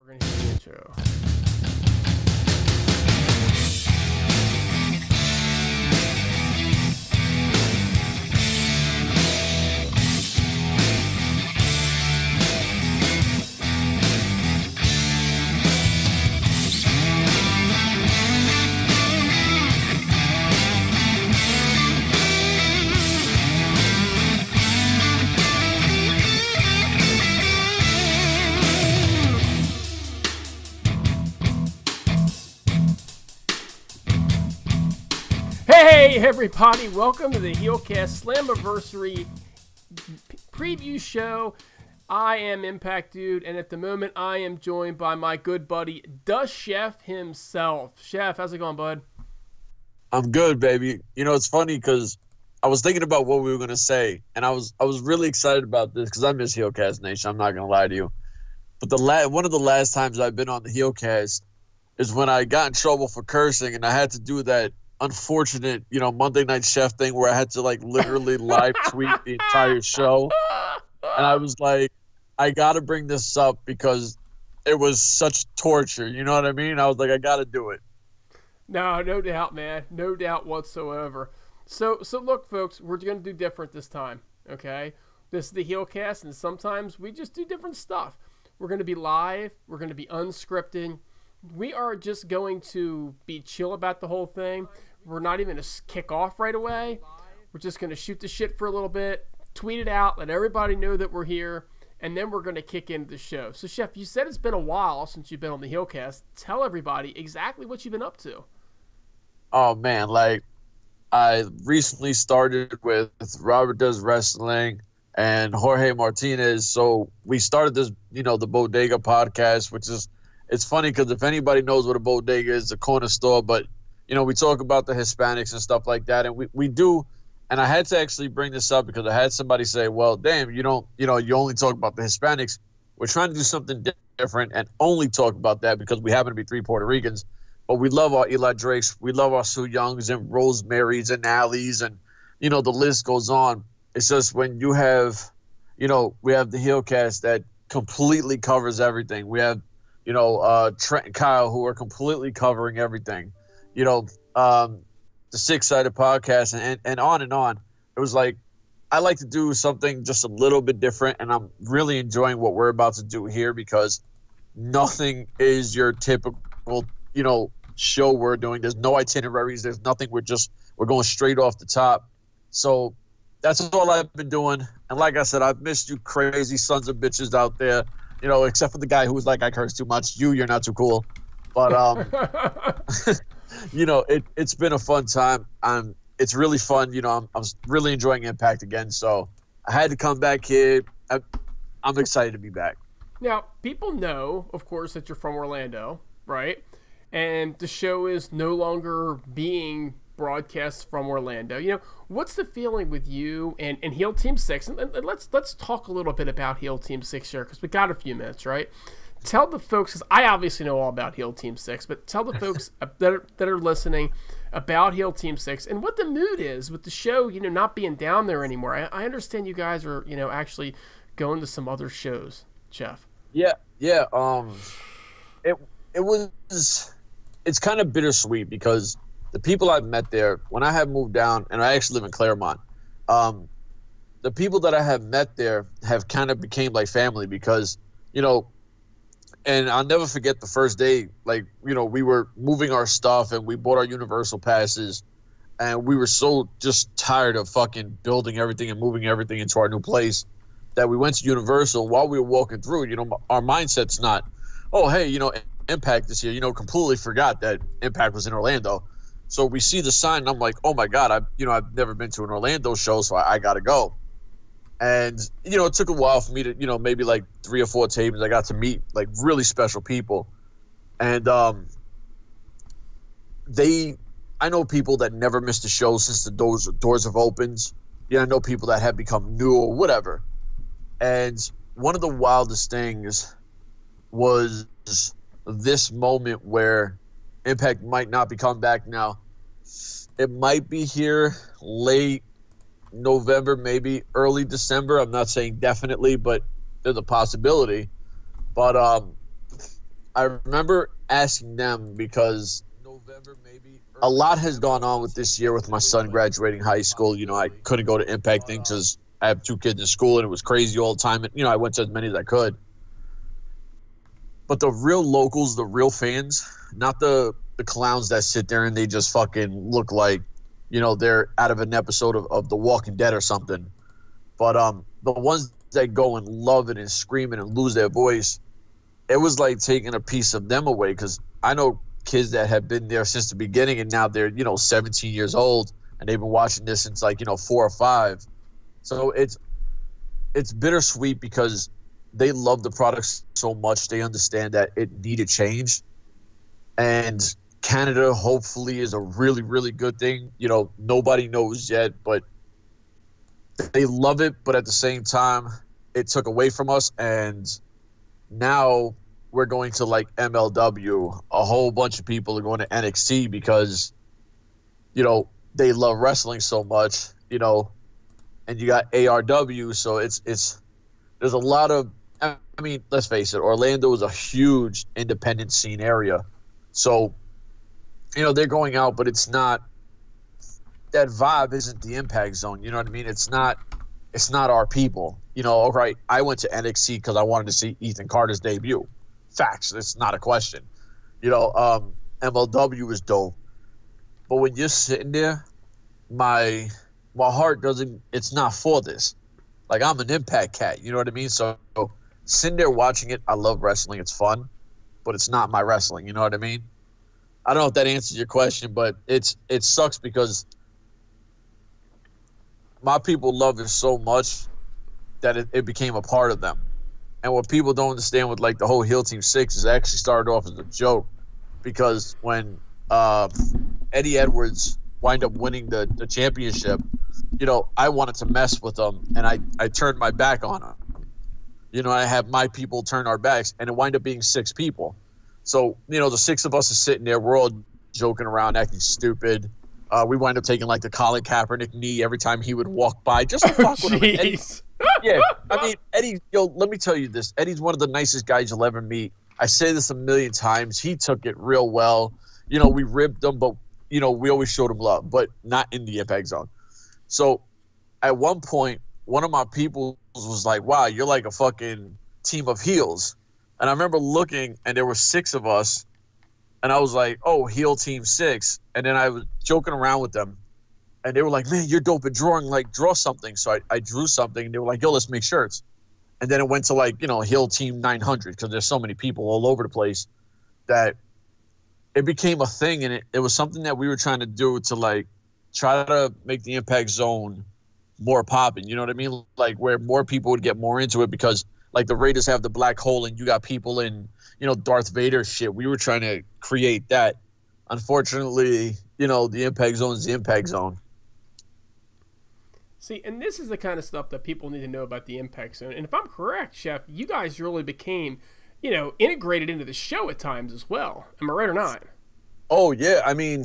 We're going to hit the intro. Hey everybody, welcome to the Heelcast Slammiversary preview show. I am Impact Dude, and at the moment I am joined by my good buddy, the Chef himself. Chef, how's it going, bud? I'm good, baby. You know, it's funny because I was thinking about what we were going to say, and I was really excited about this because I miss Heelcast Nation. I'm not going to lie to you. But one of the last times I've been on the Heelcast is when I got in trouble for cursing, and I had to do that unfortunate, Monday Night Chef thing where I had to literally live tweet the entire show. And I was like, I got to bring this up because it was such torture. You know what I mean? I was like, I got to do it. No doubt, man. No doubt whatsoever. So look, folks, we're going to do different this time, okay? This is the Heelcast, and sometimes we just do different stuff. We're going to be live. We're going to be unscripted. We are just going to be chill about the whole thing. We're not even going to kick off right away. We're just going to shoot the shit for a little bit, tweet it out, let everybody know that we're here, and then we're going to kick into the show. So, Chef, you said it's been a while since you've been on the Heelcast. Tell everybody exactly what you've been up to. Oh, man, I recently started with Robert Does Wrestling and Jorge Martinez. So we started this, the Bodega podcast, which is, it's funny because if anybody knows what a bodega is, a corner store, but, we talk about the Hispanics and stuff like that. And we do. And I had to actually bring this up because I had somebody say, well, damn, you only talk about the Hispanics. We're trying to do something different and only talk about that because we happen to be three Puerto Ricans. But we love our Eli Drakes. We love our Sue Youngs and Rosemarys and Allies. And, the list goes on. It's just when you have, we have the Heelcast that completely covers everything. We have, Trent and Kyle, who are completely covering everything. The Six-Sided Podcast and on and on. It was like, I like to do something just a little bit different, and I'm really enjoying what we're about to do here because nothing is your typical, show we're doing. There's no itineraries. There's nothing. We're going straight off the top. So that's all I've been doing. And like I said, I've missed you crazy sons of bitches out there. Except for the guy who was like, I curse too much. You're not too cool. But, it's been a fun time. It's really fun. I'm really enjoying Impact again. So I had to come back here. I'm excited to be back. Now, people know, of course, that you're from Orlando, right? And the show is no longer being broadcast from Orlando. What's the feeling with you and Heel Team 6? And let's talk a little bit about Heel Team 6 here because we got a few minutes, right? Tell the folks, because I obviously know all about Heel Team 6, but tell the folks that are listening about Heel Team 6 and what the mood is with the show, not being down there anymore. I understand you guys are, actually going to some other shows, Jeff. Yeah. It's kind of bittersweet because the people I've met there, when I have moved down, and I actually live in Claremont, the people that I have met there have kind of became like family because, and I'll never forget the first day, we were moving our stuff and we bought our Universal passes and we were so just tired of fucking building everything and moving everything into our new place that we went to Universal. While we were walking through, our mindset's not, oh, hey, Impact is here, completely forgot that Impact was in Orlando. So we see the sign and I'm like, oh my God, I've never been to an Orlando show, so I got to go. And, it took a while for me to, maybe 3 or 4 tables. I got to meet really special people. And I know people that never missed a show since the doors have opened. I know people that have become new or whatever. And one of the wildest things was this moment where Impact might not be coming back now. It might be here late November, maybe early December. I'm not saying definitely, but there's a possibility. But I remember asking them because November maybe a lot has gone on with this year with my son graduating high school. You know, I couldn't go to Impact things because I have 2 kids in school and it was crazy all the time. And, you know, I went to as many as I could. But the real locals, the real fans, not the clowns that sit there and they just fucking look like, you know, they're out of an episode of The Walking Dead or something. But the ones that go and love it and scream it and lose their voice, it was like taking a piece of them away, because I know kids that have been there since the beginning and now they're, you know, 17 years old and they've been watching this since like, you know, 4 or 5. So it's bittersweet because they love the product so much. They understand that it needed change. And Canada hopefully is a really, really good thing. You know, nobody knows yet, but they love it. But at the same time, it took away from us. And now we're going to like MLW. A whole bunch of people are going to NXT because, you know, they love wrestling so much, you know, and you got ARW. So there's a lot of, I mean, let's face it, Orlando is a huge independent scene area. So, you know, they're going out, but it's not, that vibe isn't the Impact Zone. You know what I mean? It's not our people. You know, all right, I went to NXT because I wanted to see Ethan Carter's debut. Facts. It's not a question. You know, MLW is dope. But when you're sitting there, my heart doesn't, it's not for this. Like, I'm an Impact cat. You know what I mean? So, sitting there watching it, I love wrestling. It's fun, but it's not my wrestling. You know what I mean? I don't know if that answers your question, but it sucks because my people love it so much that it became a part of them. And what people don't understand with like the whole Heel Team 6 is it actually started off as a joke, because when Eddie Edwards wind up winning the championship, you know, I wanted to mess with them, and I turned my back on him. You know, I have my people turn our backs, and it wind up being 6 people. So, you know, the 6 of us are sitting there. We're all joking around, acting stupid. We wind up taking, like, the Colin Kaepernick knee every time he would walk by. Just to fuck with him. Eddie, yeah, I mean, Eddie, let me tell you this. Eddie's one of the nicest guys you'll ever meet. I say this a million times. He took it real well. You know, we ribbed him, but, you know, we always showed him love, but not in the Impact Zone. So, at one point, one of my people was like, wow, you're like a fucking team of heels. And I remember looking, and there were 6 of us, and I was like, oh, heel team 6. And then I was joking around with them, and they were like, man, you're dope at drawing, like, draw something. So I drew something, and they were like, yo, let's make shirts. And then it went to, like, you know, heel team 900, because there's so many people all over the place that it became a thing, and it was something that we were trying to do to, like, try to make the Impact Zone more popping, you know what I mean? Like, where more people would get more into it, because like the Raiders have the black hole and you got people in, you know, Darth Vader shit. We were trying to create that. Unfortunately, you know, the Impact Zone is the Impact Zone. See, and this is the kind of stuff that people need to know about the Impact Zone. And if I'm correct, Chef, you guys really became, you know, integrated into the show at times as well. Am I right or not? Oh, yeah. I mean,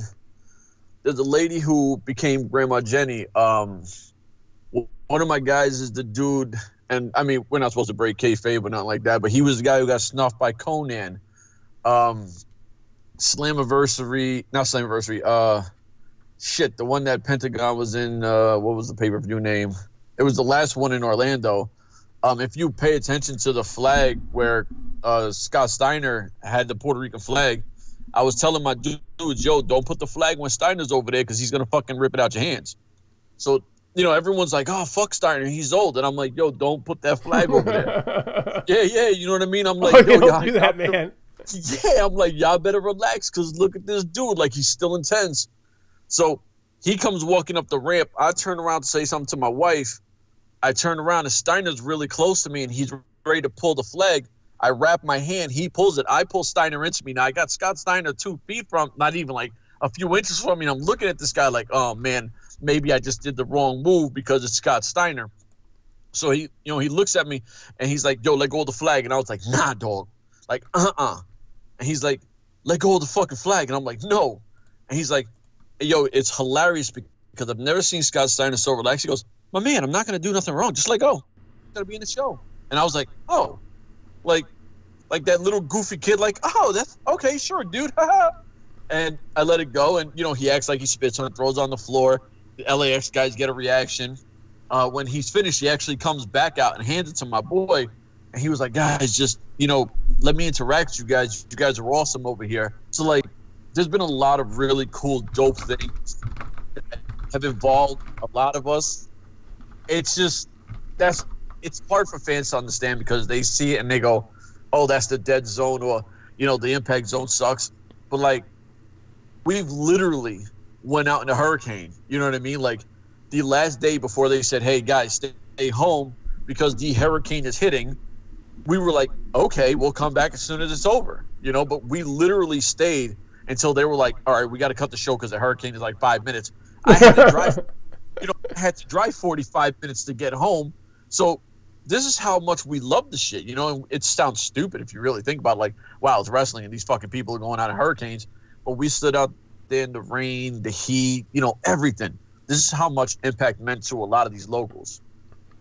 there's a lady who became Grandma Jenny. One of my guys is the dude, and I mean, we're not supposed to break kayfabe or nothing like that, but he was the guy who got snuffed by Conan. Slammiversary, not Slammiversary, shit, the one that Pentagon was in, what was the pay-per-view name? It was the last one in Orlando. If you pay attention to the flag where Scott Steiner had the Puerto Rican flag, I was telling my dudes, yo, don't put the flag when Steiner's over there because he's going to fucking rip it out your hands. So, you know, everyone's like, oh, fuck Steiner, he's old. And I'm like, yo, don't put that flag over there. yeah, you know what I mean? I'm like, yo, don't do that, man. Yeah, I'm like, y'all better relax because look at this dude. Like, he's still intense. So he comes walking up the ramp. I turn around to say something to my wife. I turn around, and Steiner's really close to me, and he's ready to pull the flag. I wrap my hand. He pulls it. I pull Steiner into me. Now, I got Scott Steiner 2 feet from, not even like a few inches from me, and I'm looking at this guy like, oh, man, maybe I just did the wrong move because it's Scott Steiner. So he looks at me, and he's like, yo, let go of the flag. And I was like, nah, dog. Like, And he's like, let go of the fucking flag. And I'm like, no. And he's like, hey, yo, it's hilarious because I've never seen Scott Steiner so relaxed. He goes, my man, I'm not going to do nothing wrong. Just let go. I'm going to be in the show. And I was like, oh, like, like that little goofy kid, like, oh, that's okay, sure, dude. And I let it go, and he acts like he spits on it, throws on the floor. The LAX guys get a reaction. When he's finished, he actually comes back out and hands it to my boy, and he was like, guys, just let me interact with you guys. You guys are awesome over here. So like, there's been a lot of really cool, dope things that have involved a lot of us. It's just it's hard for fans to understand because they see it and they go, oh, that's the dead zone, or the impact zone sucks. But like, we've literally went out in a hurricane. You know what I mean? Like, the last day before they said, hey guys, stay home because the hurricane is hitting, we were like, okay, we'll come back as soon as it's over. But we literally stayed until they were like, all right, we got to cut the show because the hurricane is like 5 minutes. I had to drive, I had to drive 45 minutes to get home. So this is how much we love the shit, and it sounds stupid if you really think about it, like, wow, it's wrestling and these fucking people are going out in hurricanes. But we stood out there in the rain, the heat, everything. This is how much Impact meant to a lot of these locals.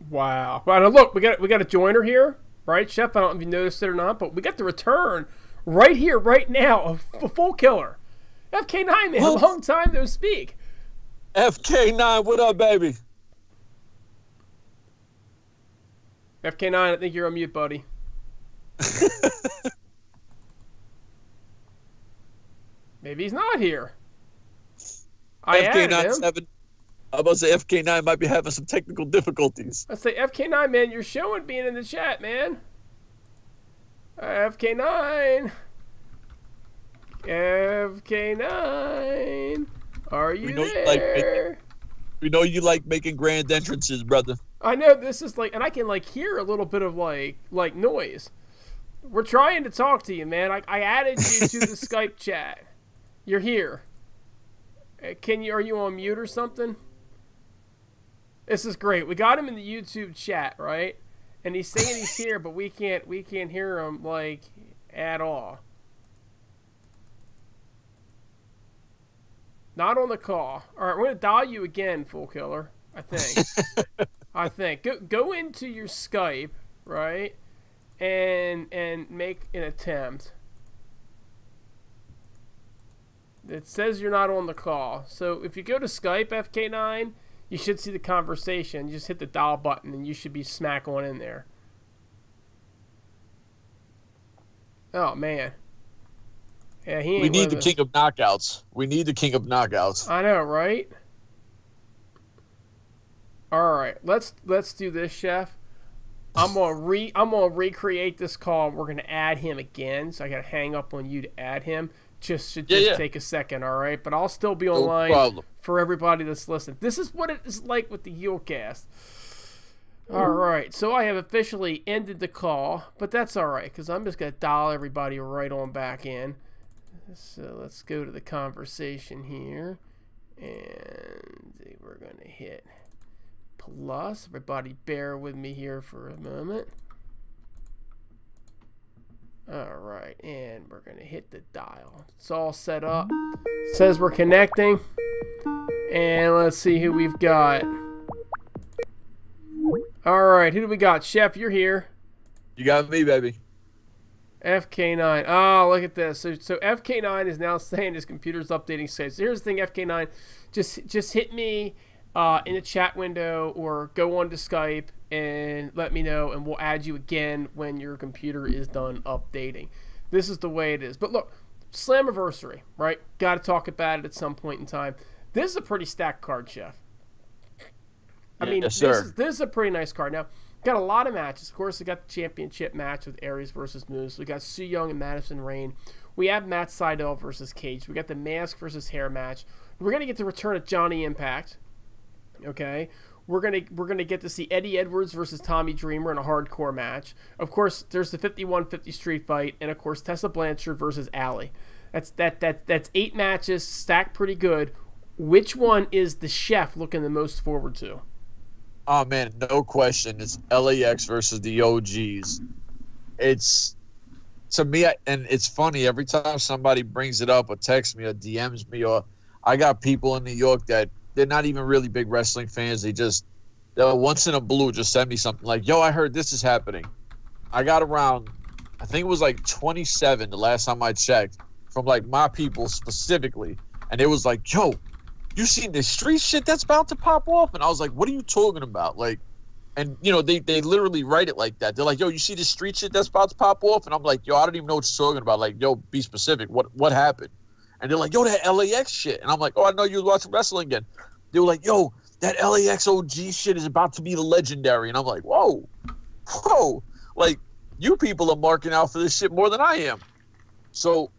Wow. Well, now look, we got a joiner here, right, Chef? I don't know if you noticed it or not, but we got the return right here, right now, of a full killer. FK9, man, long time no speak. FK9, what up, baby? FK9, I think you're on mute, buddy. Maybe he's not here. FK9 I'm about to say FK9 might be having some technical difficulties. I say FK9, man, you're showing being in the chat, man. FK9. FK9. Are you there? We know you like making grand entrances, brother. I know this is like, and I can like hear a little bit of like noise. We're trying to talk to you, man. I added you to the Skype chat. You're here. Are you on mute or something? This is great. We got him in the YouTube chat, right? And he's saying he's here, but we can't hear him like at all. Not on the call. All right, we're gonna dial you again, Full Killer. I think. I think. Go into your Skype, right, and make an attempt. It says you're not on the call. So if you go to Skype, FK9, you should see the conversation. You just hit the dial button, and you should be smack on in there. Oh man. Yeah, he ain't. We need the king of knockouts. We need the king of knockouts. I know, right? All right, let's do this, Chef. I'm gonna recreate this call. We're gonna add him again, so I gotta hang up on you to add him. Just take a second, all right? But I'll still be online for everybody that's listening. This is what it is like with the Heelcast. All right, so I have officially ended the call, but that's all right because I'm just gonna dial everybody right on back in. So let's go to the conversation here, and we're gonna hit plus. Everybody bear with me here for a moment. All right, and we're gonna hit the dial. It's all set up. It says we're connecting, and let's see who we've got. All right, who do we got? Chef, you're here. You got me, baby. FK9. Oh, look at this. So FK9 is now saying his computer's updating state. So here's the thing, FK9. Just hit me in the chat window or go on to Skype and let me know, and we'll add you again when your computer is done updating. This is the way it is. But look, Slammiversary, right? Got to talk about it at some point in time. This is a pretty stacked card, Chef. I mean, yes, this is a pretty nice card. Now, got a lot of matches. Of course, we got the championship match with Aries versus Moose. We got Su Yung and Madison Rayne. We have Matt Sidell versus Cage. We got the mask versus hair match. We're gonna get the return of Johnny Impact. Okay, we're gonna get to see Eddie Edwards versus Tommy Dreamer in a hardcore match. Of course, there's the 51-50 street fight, and of course Tessa Blanchard versus Allie. That's 8 matches, stacked pretty good. Which one is the Chef looking the most forward to? Oh man, no question. It's LAX versus the OGs. It's, to me, and it's funny, every time somebody brings it up or texts me or DMs me, or I got people in New York that they're not even really big wrestling fans. They'll once in a blue just send me something like, yo, I heard this is happening. I got around I think it was like 27 the last time I checked, from like my people specifically. And it was like, yo, you seen this street shit that's about to pop off? And I was like, what are you talking about? Like, and you know, they literally write it like that. They're like, yo, you see this street shit that's about to pop off? And I'm like, yo, I don't even know what you're talking about. Like, yo, be specific. What happened? And they're like, yo, that LAX shit. And I'm like, oh, I know you was watching wrestling again. They were like, yo, that LAX OG shit is about to be the legendary. And I'm like, whoa. Like, you people are marking out for this shit more than I am. So,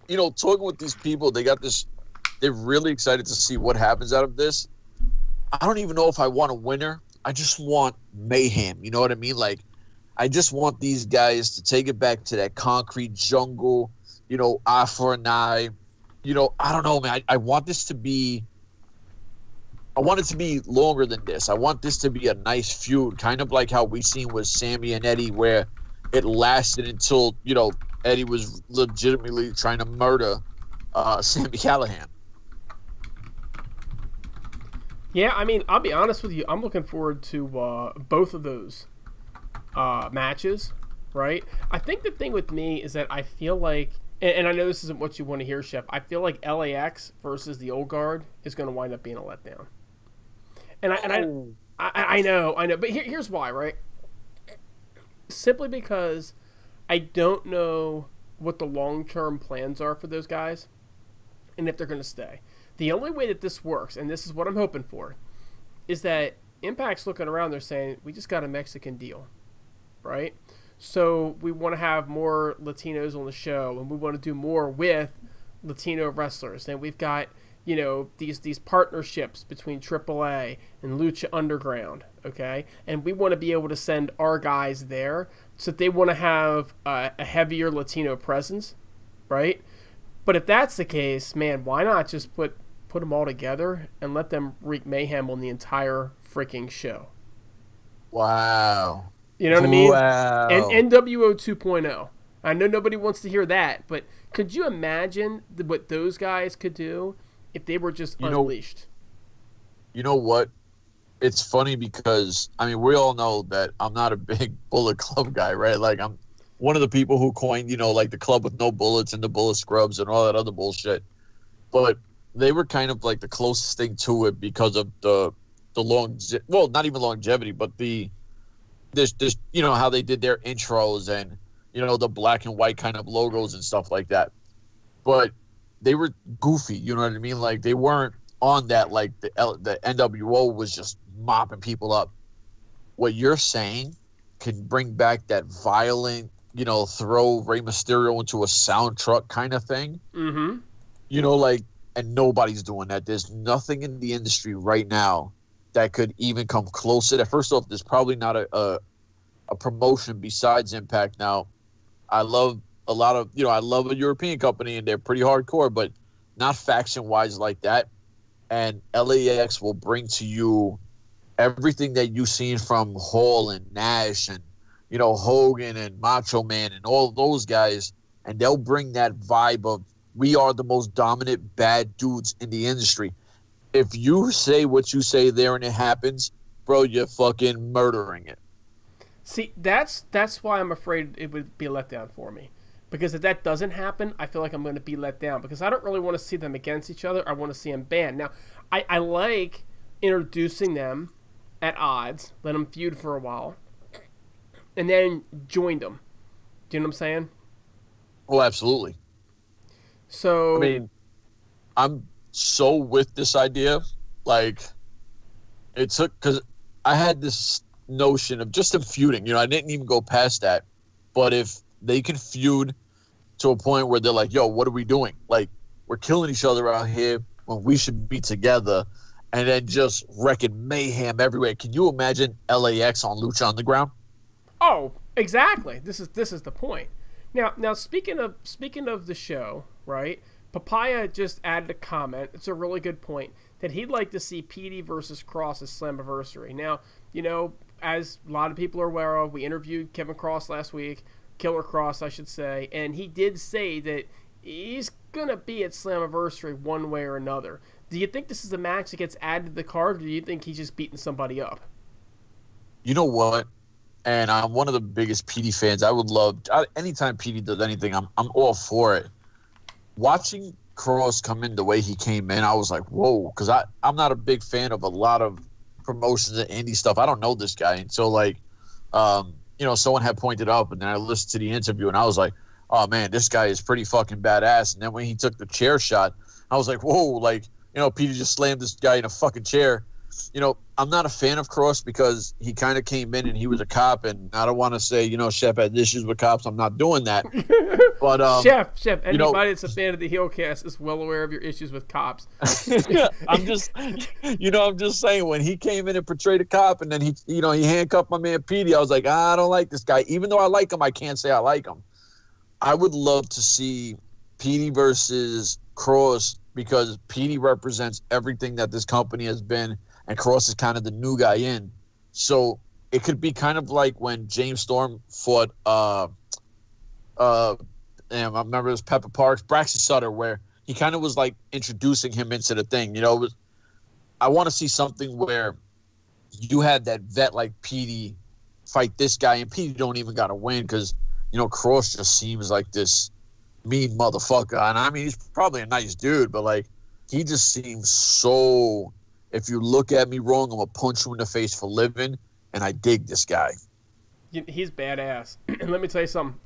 you know, talking with these people, they're really excited to see what happens out of this. I don't even know if I want a winner. I just want mayhem. You know what I mean? Like, I just want these guys to take it back to that concrete jungle, you know, eye for an eye. You know, I don't know, man. I want this to be, I want it to be longer than this. I want this to be a nice feud, kind of like how we seen with Sami and Eddie, where it lasted until, you know, Eddie was legitimately trying to murder Sami Callihan. Yeah, I mean, I'll be honest with you. I'm looking forward to both of those matches, right? I think the thing with me is that I feel like, and I know this isn't what you want to hear, Chef, I feel like LAX versus the old guard is going to wind up being a letdown. And I know, but here's why, right? Simply because I don't know what the long-term plans are for those guys and if they're going to stay. The only way that this works, and this is what I'm hoping for, is that Impact's looking around, they're saying, we just got a Mexican deal, right? So we want to have more Latinos on the show, and we want to do more with Latino wrestlers. And we've got, you know, these partnerships between AAA and Lucha Underground, okay? And we want to be able to send our guys there, so that they want to have a heavier Latino presence, right? But if that's the case, man, why not just put them all together and let them wreak mayhem on the entire freaking show? Wow. You know what I mean? Wow. And NWO 2.0. I know nobody wants to hear that, but could you imagine what those guys could do if they were just unleashed? You know what? It's funny because, I mean, we all know that I'm not a big Bullet Club guy, right? Like, I'm one of the people who coined, you know, like the club with no bullets and the bullet scrubs and all that other bullshit. But they were kind of like the closest thing to it because of the well, not even longevity, but this you know, how they did their intros and, you know, the black and white kind of logos and stuff like that. But they were goofy, you know what I mean? Like, they weren't on that, like the NWO was just mopping people up. What you're saying can bring back that violent, you know, throw Rey Mysterio into a sound truck kind of thing. Mm-hmm. You know, like, and nobody's doing that. There's nothing in the industry right now that could even come close to that. First off, there's probably not a promotion besides Impact. Now, I love a lot of, you know, I love a European company and they're pretty hardcore, but not faction-wise like that. And LAX will bring to you everything that you've seen from Hall and Nash and, you know, Hogan and Macho Man and all those guys, and they'll bring that vibe of, we are the most dominant bad dudes in the industry. If you say what you say there and it happens, bro, you're fucking murdering it. See, that's why I'm afraid it would be a letdown for me. Because if that doesn't happen, I feel like I'm going to be let down. Because I don't really want to see them against each other. I want to see them banned. Now, I like introducing them at odds, let them feud for a while, and then join them. Do you know what I'm saying? Oh, absolutely. So, I mean, I'm so with this idea. Like, it took, because I had this notion of just them feuding. You know, I didn't even go past that. But if they can feud to a point where they're like, yo, what are we doing? Like, we're killing each other out here when we should be together, and then just wrecking mayhem everywhere. Can you imagine LAX on Lucha Underground? Oh, exactly. This is the point. Now speaking of the show, right? Papaya just added a comment. It's a really good point that he'd like to see PD versus Kross as Slammiversary. Now, you know, as a lot of people are aware of, we interviewed Kevin Kross last week, Killer Kross, I should say, and he did say that he's gonna be at Slammiversary one way or another. Do you think this is a match that gets added to the card, or do you think he's just beating somebody up? You know what? and I'm one of the biggest PD fans. I would love anytime PD does anything, I'm all for it. Watching Kross come in the way he came in, I was like, whoa, because I'm not a big fan of a lot of promotions and indie stuff. I don't know this guy until like, someone had pointed up, and then I listened to the interview, and I was like, oh man, this guy is pretty fucking badass. And then when he took the chair shot, I was like, whoa, like, Peter just slammed this guy in a fucking chair. I'm not a fan of Kross because he kind of came in and he was a cop, and I don't want to say, Chef had issues with cops. I'm not doing that. But Chef, anybody that's a fan of the heel cast is well aware of your issues with cops. I'm just saying, when he came in and portrayed a cop, and then he handcuffed my man Petey, I was like, I don't like this guy. Even though I like him, I can't say I like him. I would love to see Petey versus Kross, because Petey represents everything that this company has been, and Kross is kind of the new guy in. So it could be kind of like when James Storm fought I remember it was Pepper Parks, Braxton Sutter, where he kind of was like introducing him into the thing. I want to see something where you had that vet like Petey fight this guy, and Petey don't even got to win because, Kross just seems like this mean motherfucker. And I mean, he's probably a nice dude, but like, he just seems so, if you look at me wrong, I'm going to punch you in the face for living. And I dig this guy. He's badass. And let me tell you something.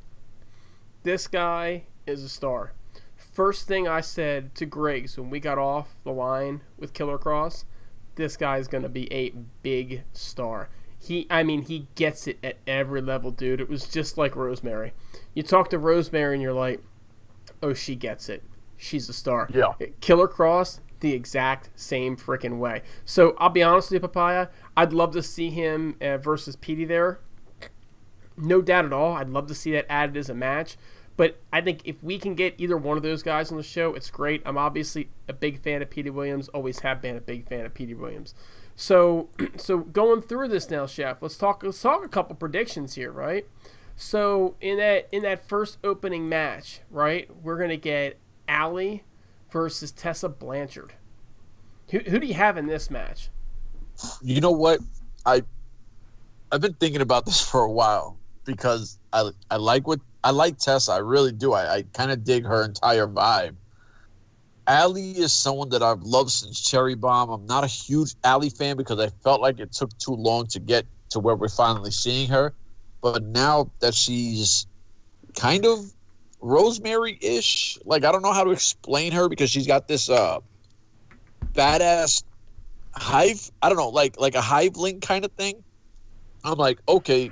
This guy is a star. First thing I said to Griggs when we got off the line with Killer Kross, this guy's going to be a big star. He gets it at every level, dude. It was just like Rosemary. You talk to Rosemary and you're like, oh, she gets it. She's a star. Yeah. Killer Kross, the exact same freaking way. So I'll be honest with you, Papaya. I'd love to see him versus Petey there. No doubt at all. I'd love to see that added as a match. But I think if we can get either one of those guys on the show, it's great. I'm obviously a big fan of Petey Williams. Always have been a big fan of Petey Williams. So going through this now, Chef, let's talk a couple predictions here, right? So in that first opening match, right, we're gonna get Allie versus Tessa Blanchard. Who do you have in this match? You know what? I've been thinking about this for a while because I like Tessa. I really do. I kind of dig her entire vibe. Allie is someone that I've loved since Cherry Bomb. I'm not a huge Allie fan because I felt like it took too long to get to where we're finally seeing her. But now that she's kind of Rosemary-ish, like, I don't know how to explain her because she's got this badass hive, I don't know, like a hive link kind of thing. I'm like, okay,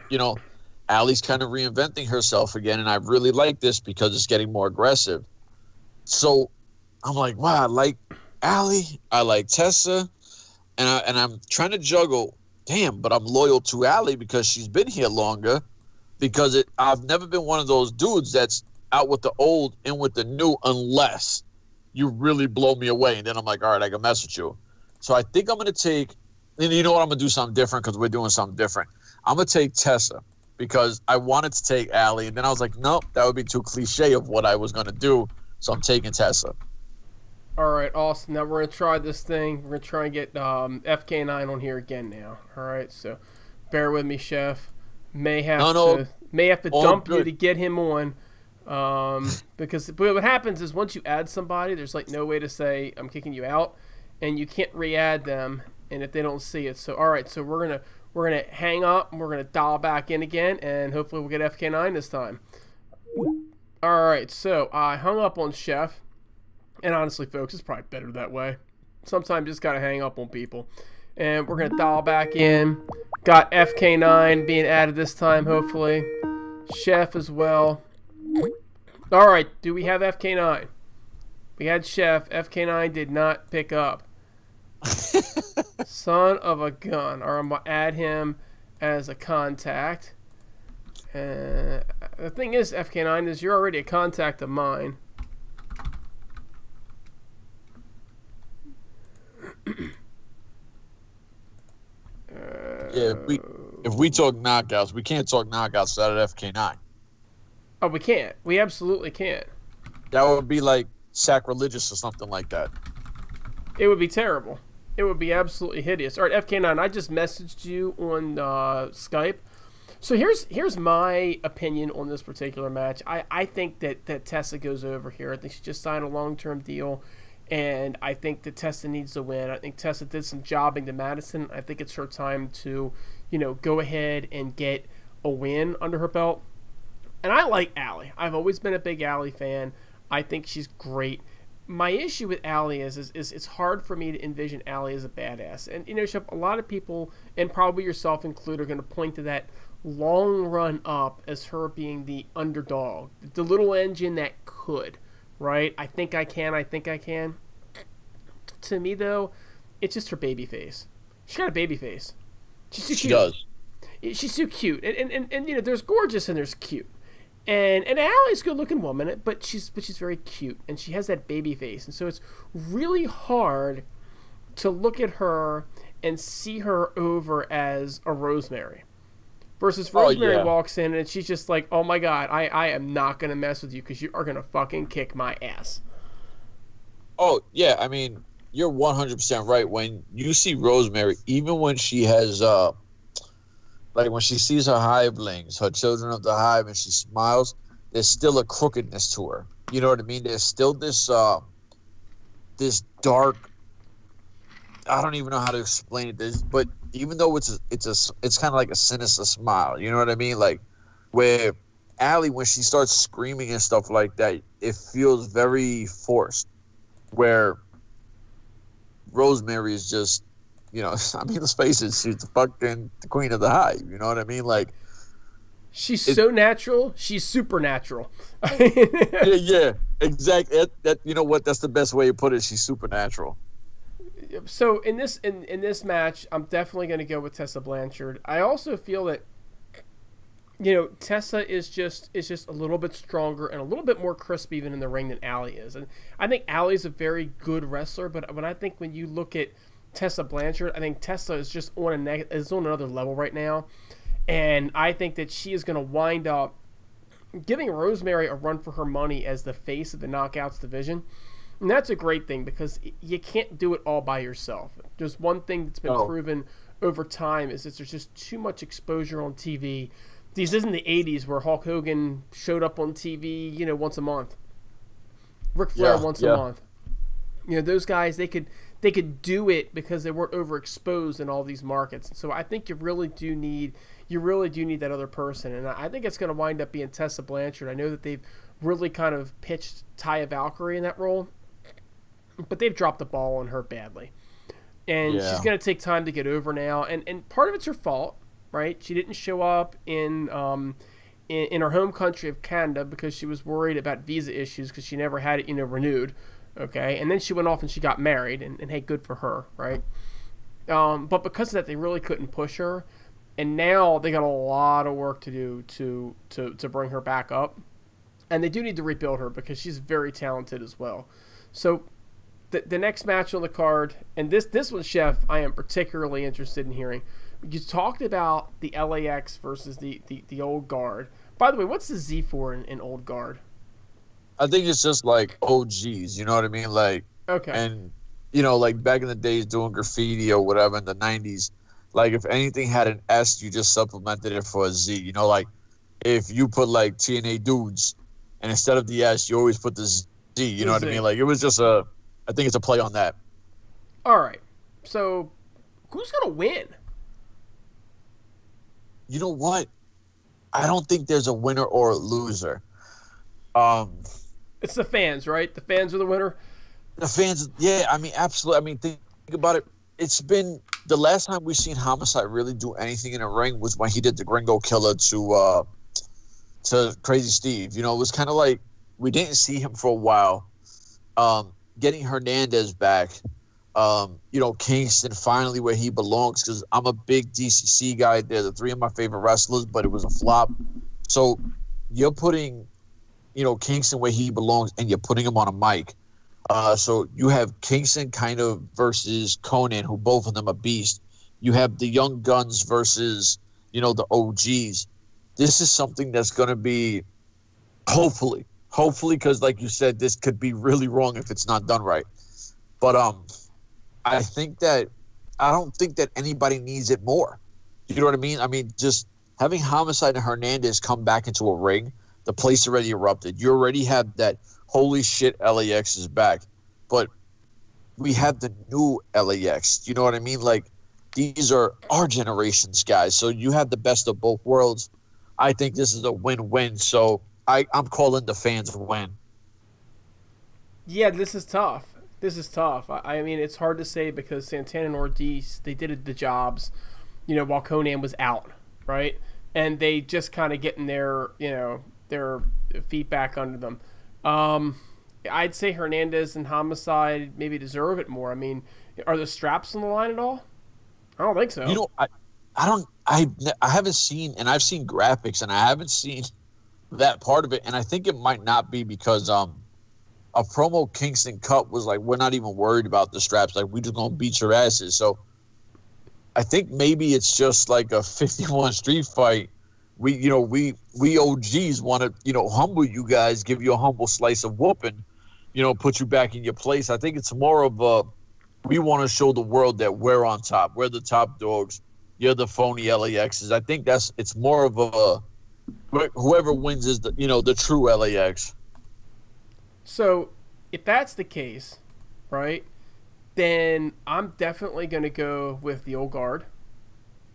Allie's kind of reinventing herself again, and I really like this because it's getting more aggressive. So I'm like, wow, I like Allie, I like Tessa, and I'm trying to juggle, damn, but I'm loyal to Allie because she's been here longer, because I've never been one of those dudes that's out with the old, in with the new, unless you really blow me away, and then I'm like, all right, I can mess with you. So I think I'm going to take, and you know what, I'm going to do something different because we're doing something different. I'm going to take Tessa because I wanted to take Allie, and then I was like, nope, that would be too cliche of what I was going to do, so I'm taking Tessa. All right, awesome. Now we're going to try this thing. We're going to try and get FK9 on here again now. All right, so bear with me, Chef. May have to dump you to get him on. Because what happens is once you add somebody, there's like no way to say I'm kicking you out, and you can't re-add them, and if they don't see it. So all right, so we're gonna hang up, and we're gonna dial back in again, and hopefully we'll get FK9 this time. All right, so I hung up on Chef, and honestly, folks, it's probably better that way. Sometimes you just gotta hang up on people, and we're gonna dial back in. Got FK9 being added this time, hopefully. Chef as well. All right, do we have FK9? We had Chef. FK9 did not pick up. Son of a gun. All right, I'm going to add him as a contact. The thing is, FK9, is you're already a contact of mine. Yeah, if we talk knockouts, we can't talk knockouts out of FK9. Oh, we can't. We absolutely can't. That would be like sacrilegious or something like that. It would be terrible. It would be absolutely hideous. All right, FK9, I just messaged you on Skype. So here's my opinion on this particular match. I think that Tessa goes over here. I think she just signed a long-term deal, and I think that Tessa needs to win. I think Tessa did some jobbing to Madison. I think it's her time to, go ahead and get a win under her belt. And I like Allie. I've always been a big Allie fan. I think she's great. My issue with Allie is it's hard for me to envision Allie as a badass. And, Chef, a lot of people, and probably yourself included, are going to point to that long run up as her being the underdog, the little engine that could, right? I think I can. To me, though, it's just her baby face. She's got a baby face. She's too cute. She does. She's too cute. And there's gorgeous and there's cute. And Allie's a good-looking woman, but she's very cute, and she has that baby face. And so it's really hard to look at her and see her over as a Rosemary. Versus Rosemary walks in and she's just like, oh my God, I am not going to mess with you because you are going to fucking kick my ass. Oh, yeah. I mean, you're 100% right. When you see Rosemary, even when she has, when she sees her hivelings, her children of the hive, and she smiles, there's still a crookedness to her. You know what I mean? There's still this dark, I don't even know how to explain it, but even though it's kind of like a sinister smile, you know what I mean? Like where Allie, when she starts screaming and stuff like that, it feels very forced. Where Rosemary is just, I mean, let's face it, she's the queen of the hive. You know what I mean? Like she's so natural, she's supernatural. yeah, exactly. That you know what? That's the best way to put it. She's supernatural. So in this match, I'm definitely going to go with Tessa Blanchard. I also feel that Tessa is just a little bit stronger and a little bit more crisp even in the ring than Allie is. And I think Allie's a very good wrestler, but when you look at Tessa Blanchard, I think Tessa is just on another level right now, and I think that she is going to wind up giving Rosemary a run for her money as the face of the Knockouts division. And that's a great thing because you can't do it all by yourself. There's one thing that's been proven over time is that there's just too much exposure on TV. This isn't the 80s where Hulk Hogan showed up on TV, once a month. Ric Flair once a month. Those guys, they could do it because they weren't overexposed in all these markets. So I think you really do need that other person. And I think it's going to wind up being Tessa Blanchard. I know that they've really kind of pitched Taya Valkyrie in that role, but they've dropped the ball on her badly. And she's going to take time to get over now. And part of it's her fault, right? She didn't show up in her home country of Canada because she was worried about visa issues because she never had it, renewed. Okay, and then she went off and she got married, and hey, good for her, right? But because of that, they really couldn't push her, and now they got a lot of work to do to bring her back up, and they do need to rebuild her because she's very talented as well. So the next match on the card, and this one, Chef, I am particularly interested in hearing. You talked about the LAX versus the Old Guard. By the way, what's the Z for in Old Guard? I think it's just like OGs, you know what I mean? Like, okay. And, like back in the days doing graffiti or whatever in the 90s, like if anything had an S, you just supplemented it for a Z. Like if you put like TNA dudes and instead of the S, you always put the Z, you know what I mean? Like it was just I think it's a play on that. All right. So who's going to win? You know what? I don't think there's a winner or a loser. It's the fans, right? The fans are the winner. The fans, yeah. I mean, absolutely. I mean, think about it. It's been the last time we've seen Homicide really do anything in a ring was when he did the Gringo Killer to Crazy Steve. It was kind of like we didn't see him for a while. Getting Hernandez back, Kingston finally where he belongs because I'm a big DCC guy. They're the three of my favorite wrestlers, but it was a flop. So you're putting Kingston where he belongs, and you're putting him on a mic. So you have Kingston kind of versus Conan, who both of them are beasts. You have the Young Guns versus, the OGs. This is something that's going to be, hopefully, because like you said, this could be really wrong if it's not done right. But I don't think that anybody needs it more. You know what I mean? I mean, just having Homicide and Hernandez come back into a ring, the place already erupted. You already have that holy shit LAX is back. But we have the new LAX. You know what I mean? Like, these are our generation's guys. So you have the best of both worlds. I think this is a win-win. So I'm calling the fans a win. Yeah, this is tough. This is tough. I mean, it's hard to say because Santana and Ortiz, they did the jobs, you know, while Conan was out, right? And they just kind of getting their, you know, their feet back under them. I'd say Hernandez and Homicide maybe deserve it more. I mean, are the straps on the line at all? I don't think so. You know, I haven't seen, and I've seen graphics, and I haven't seen that part of it, and I think it might not be because a promo Kingston cut was like, we're not even worried about the straps, like, we just gonna beat your asses. So I think maybe it's just like a 51 street fight. We OGs want to, you know, humble you guys, give you a humble slice of whooping, you know, put you back in your place. I think it's more of a, we want to show the world that we're on top. We're the top dogs. You're the phony LAXs. I think it's more of a, whoever wins is the, you know, the true LAX. So if that's the case, right, then I'm definitely going to go with the old guard.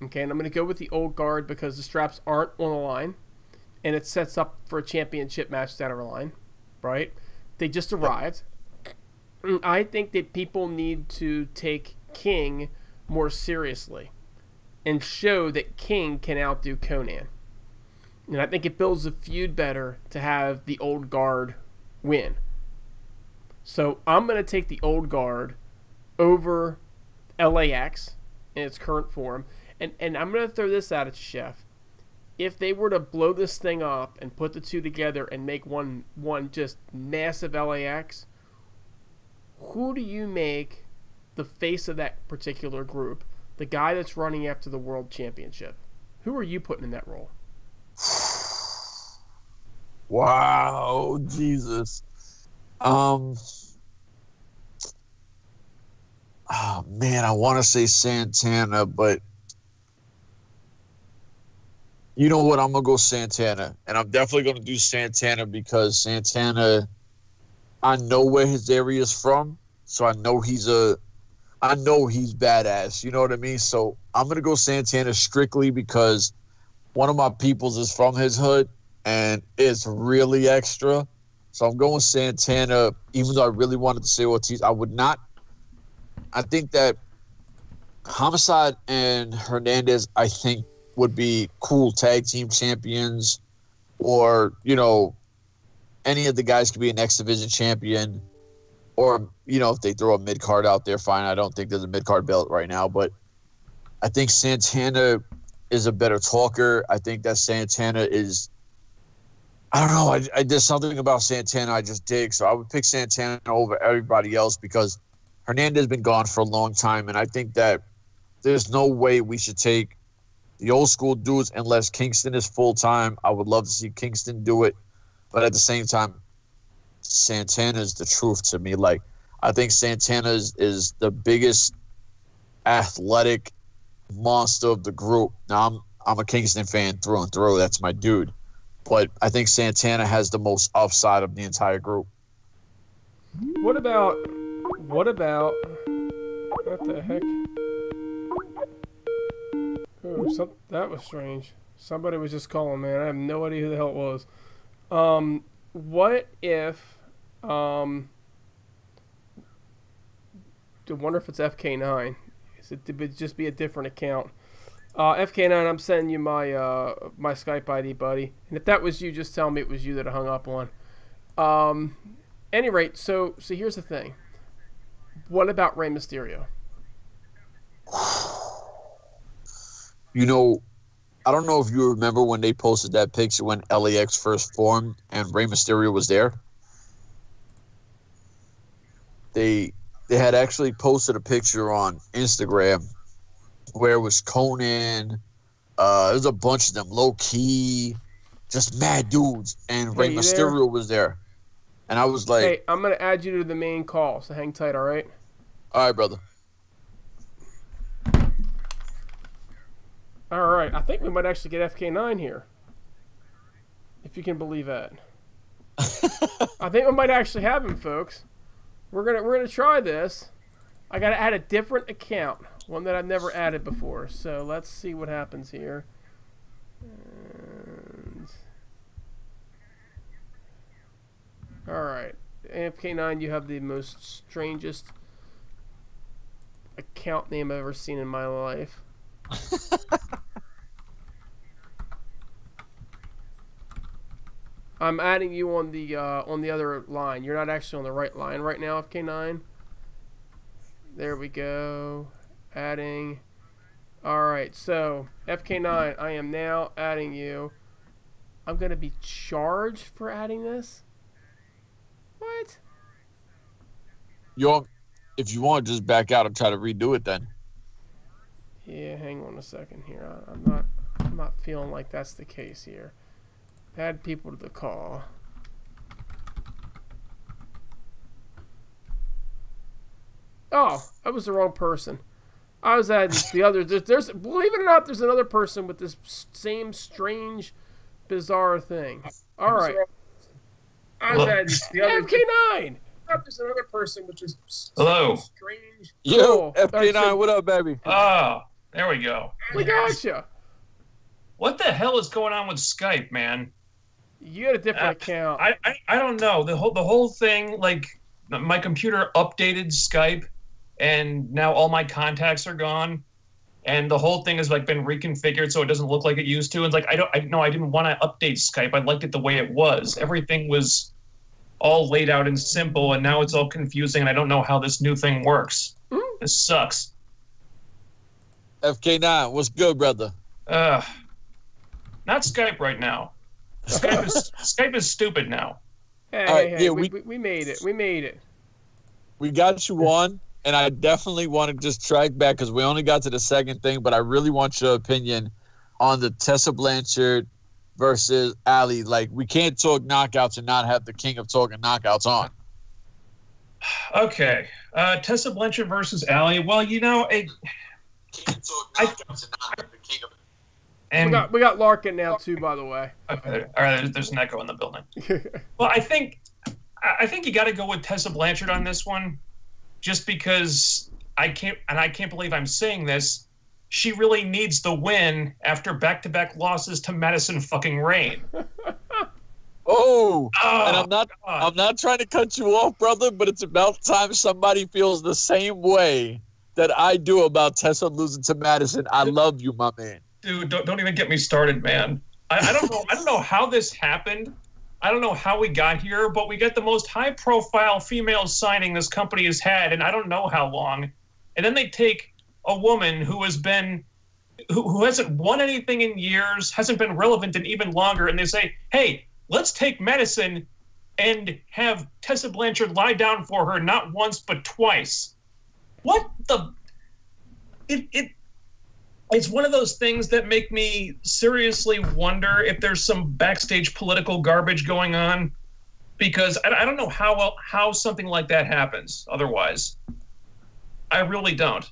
Okay, and I'm going to go with the old guard because the straps aren't on the line, and it sets up for a championship match down the line, right? They just arrived. I think that people need to take King more seriously and show that King can outdo Conan. And I think it builds a feud better to have the old guard win. So I'm going to take the old guard over LAX in its current form. And I'm going to throw this out at you, Chef. If they were to blow this thing up and put the two together and make one just massive LAX, who do you make the face of that particular group? The guy that's running after the world championship. Who are you putting in that role? Wow, Jesus. Oh man, I want to say Santana, but you know what? I'm going to go Santana. And I'm definitely going to do Santana because Santana, I know where his area is from. So I know he's badass. You know what I mean? So I'm going to go Santana strictly because one of my peoples is from his hood and it's really extra. So I'm going Santana, even though I really wanted to say Ortiz. I would not. I think that Homicide and Hernandez, I think, would be cool tag team champions, or, you know, any of the guys could be an X Division champion, or, you know, if they throw a mid card out there, fine. I don't think there's a mid card belt right now, but I think Santana is a better talker. I think that Santana is, I don't know, there's something about Santana I just dig, so I would pick Santana over everybody else because Hernandez has been gone for a long time, and I think that there's no way we should take the old school dudes unless Kingston is full-time. I would love to see Kingston do it, but at the same time, Santana is the truth to me. Like, I think Santana is the biggest athletic monster of the group. Now, I'm a Kingston fan through and through. That's my dude. But I think Santana has the most upside of the entire group. What about what the heck? Ooh, that was strange. Somebody was just calling, man. I have no idea who the hell it was. What if I wonder if it's FK9. It would just be a different account. FK9, I'm sending you my my Skype ID, buddy. And if that was you, just tell me it was you that I hung up on. Any rate, so here's the thing. What about Rey Mysterio? You know, I don't know if you remember when they posted that picture when LAX first formed and Rey Mysterio was there. They had actually posted a picture on Instagram where it was Conan. There's a bunch of them, low key, just mad dudes, and Rey Mysterio was there. And I was like, "Hey, I'm gonna add you to the main call, so hang tight, all right?" All right, brother. All right, I think we might actually get FK9 here, if you can believe that. I think we might actually have him, folks. We're gonna try this. I gotta add a different account, one that I've never added before. So let's see what happens here. And... all right, FK9, you have the most strangest account name I've ever seen in my life. I'm adding you on the other line. You're not actually on the right line right now, FK9. There we go. Adding. Alright, so FK9, I am now adding you. I'm going to be charged for adding this? What? If you want, just back out and try to redo it then. Yeah, hang on a second here. I'm not feeling like that's the case here. Add people to the call. Oh, I was the wrong person. I was adding the other. There's believe it or not, there's another person with this same strange, bizarre thing. All right. I was adding the other. FK9. There's another person which is strange. Yo, FK9, what up, baby? Oh, there we go. We gotcha. What the hell is going on with Skype, man? You had a different account. I don't know. The whole thing, like, my computer updated Skype, and now all my contacts are gone, and the whole thing has like been reconfigured so it doesn't look like it used to. It's like I didn't want to update Skype. I liked it the way it was. Everything was all laid out and simple, and now it's all confusing, and I don't know how this new thing works. This sucks. FK9, what's good, brother? Not Skype right now. Skype is stupid now. Hey, we made it. We made it. We got you on, and I definitely want to just track back because we only got to the second thing, but I really want your opinion on the Tessa Blanchard versus Allie. Like, we can't talk knockouts and not have the king of talking knockouts on. Okay. Tessa Blanchard versus Allie. Well, you know, can't talk knockouts and not have the king of. And we got Larkin now too, by the way. Okay, all right. There's an echo in the building. Well, I think you got to go with Tessa Blanchard on this one, just because I can't believe I'm saying this. She really needs the win after back-to-back losses to Madison fucking Rayne. And I'm not trying to cut you off, brother, but it's about time somebody feels the same way that I do about Tessa losing to Madison. I love you, my man. Dude, don't even get me started, man. I don't know. I don't know how this happened. I don't know how we got here, but we got the most high-profile female signing this company has had, and I don't know how long. And then they take a woman who hasn't won anything in years, hasn't been relevant in even longer, and they say, "Hey, let's take Madison and have Tessa Blanchard lie down for her not once but twice." What the? It's one of those things that make me seriously wonder if there's some backstage political garbage going on, because I don't know how something like that happens otherwise. I really don't.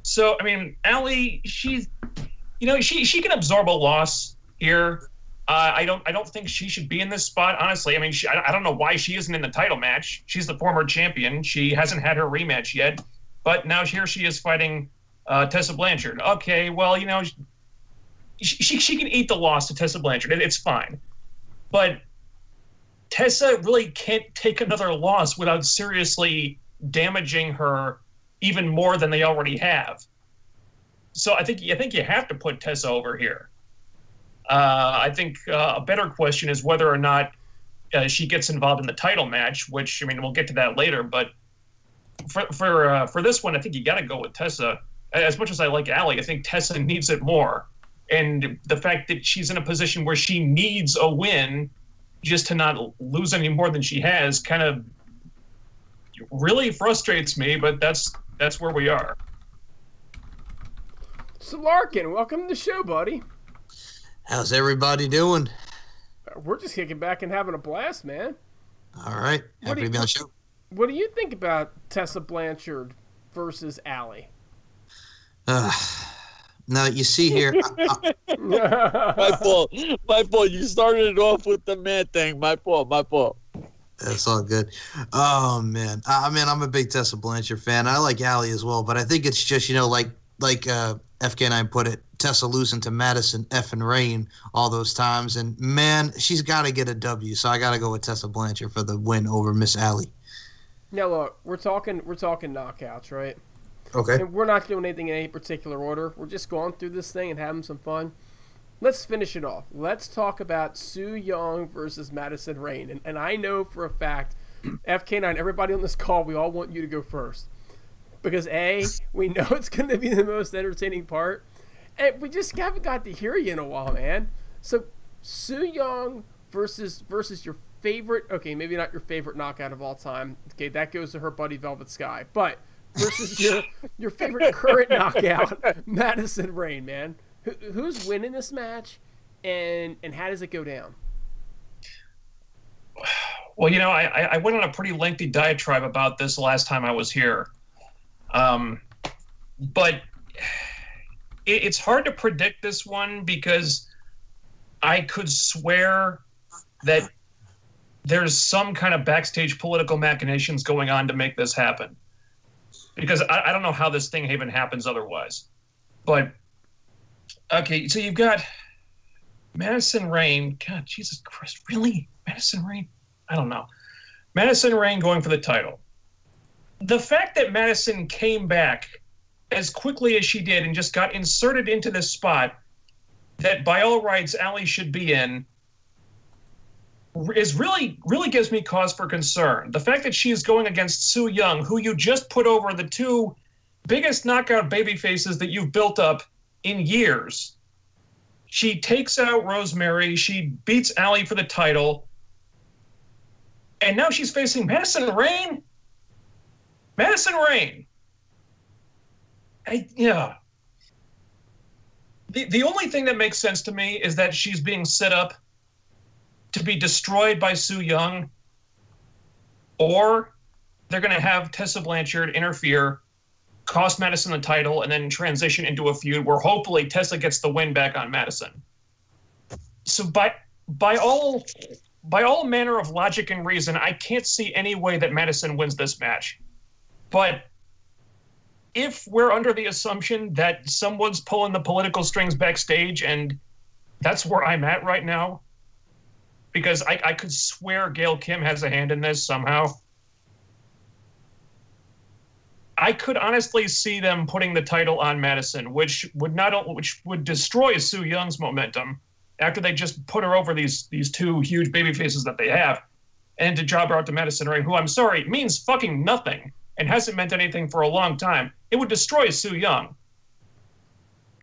So, I mean, Allie, she can absorb a loss here. I don't think she should be in this spot, honestly. I mean, I don't know why she isn't in the title match. She's the former champion. She hasn't had her rematch yet, but now here she is fighting Tessa Blanchard. Okay, well, you know, she can eat the loss to Tessa Blanchard. It's fine. But Tessa really can't take another loss without seriously damaging her even more than they already have. So I think you have to put Tessa over here. I think a better question is whether or not she gets involved in the title match, which, I mean, we'll get to that later. But for this one, I think you got to go with Tessa. As much as I like Allie, I think Tessa needs it more. And the fact that she's in a position where she needs a win just to not lose any more than she has kind of really frustrates me, but that's where we are. So Larkin, welcome to the show, buddy. How's everybody doing? We're just kicking back and having a blast, man. All right. Happy to be on the show. What do you think about Tessa Blanchard versus Allie? Now, you see here, My fault. My fault. You started it off with the man thing. My fault. My fault. that's all good. Oh, man. I mean, I'm a big Tessa Blanchard fan. I like Allie as well, but I think it's just, like FK9 put it, Tessa losing to Madison, F and Rayne all those times. And, man, she's got to get a W, so I got to go with Tessa Blanchard for the win over Miss Allie. Now, look, we're talking knockouts, right? Okay. And we're not doing anything in any particular order. We're just going through this thing and having some fun. Let's finish it off. Let's talk about Su Yung versus Madison Rayne. And I know for a fact, FK9, everybody on this call, we all want you to go first. Because, A, we know it's going to be the most entertaining part. And we just haven't got to hear you in a while, man. So, Su Yung versus your favorite, okay, maybe not your favorite knockout of all time. Okay, that goes to her buddy Velvet Sky. But versus your favorite current knockout, Madison Rayne, man. Who's winning this match, and how does it go down? Well, I went on a pretty lengthy diatribe about this last time I was here. But it's hard to predict this one because I could swear that there's some kind of backstage political machinations going on to make this happen. Because I don't know how this thing even happens otherwise. But, okay, so you've got Madison Rayne. God, Jesus Christ, really? Madison Rayne? I don't know. Madison Rayne going for the title. The fact that Madison came back as quickly as she did and just got inserted into this spot that by all rights Allie should be in is really gives me cause for concern. The fact that she is going against Su Yung, who you just put over the two biggest knockout baby faces that you've built up in years. She takes out Rosemary. She beats Allie for the title. And now she's facing Madison Rayne? Madison Rayne. Yeah. The only thing that makes sense to me is that she's being set up to be destroyed by Su Yung, or they're going to have Tessa Blanchard interfere, cost Madison the title, and then transition into a feud where hopefully Tessa gets the win back on Madison. So by all manner of logic and reason, I can't see any way that Madison wins this match. But if we're under the assumption that someone's pulling the political strings backstage, and that's where I'm at right now, because I could swear Gail Kim has a hand in this somehow. I could honestly see them putting the title on Madison, which would destroy Su Young's momentum after they just put her over these two huge baby faces that they have, and to job her out to Madison Rayne, who I'm sorry means fucking nothing and hasn't meant anything for a long time. It would destroy Su Yung.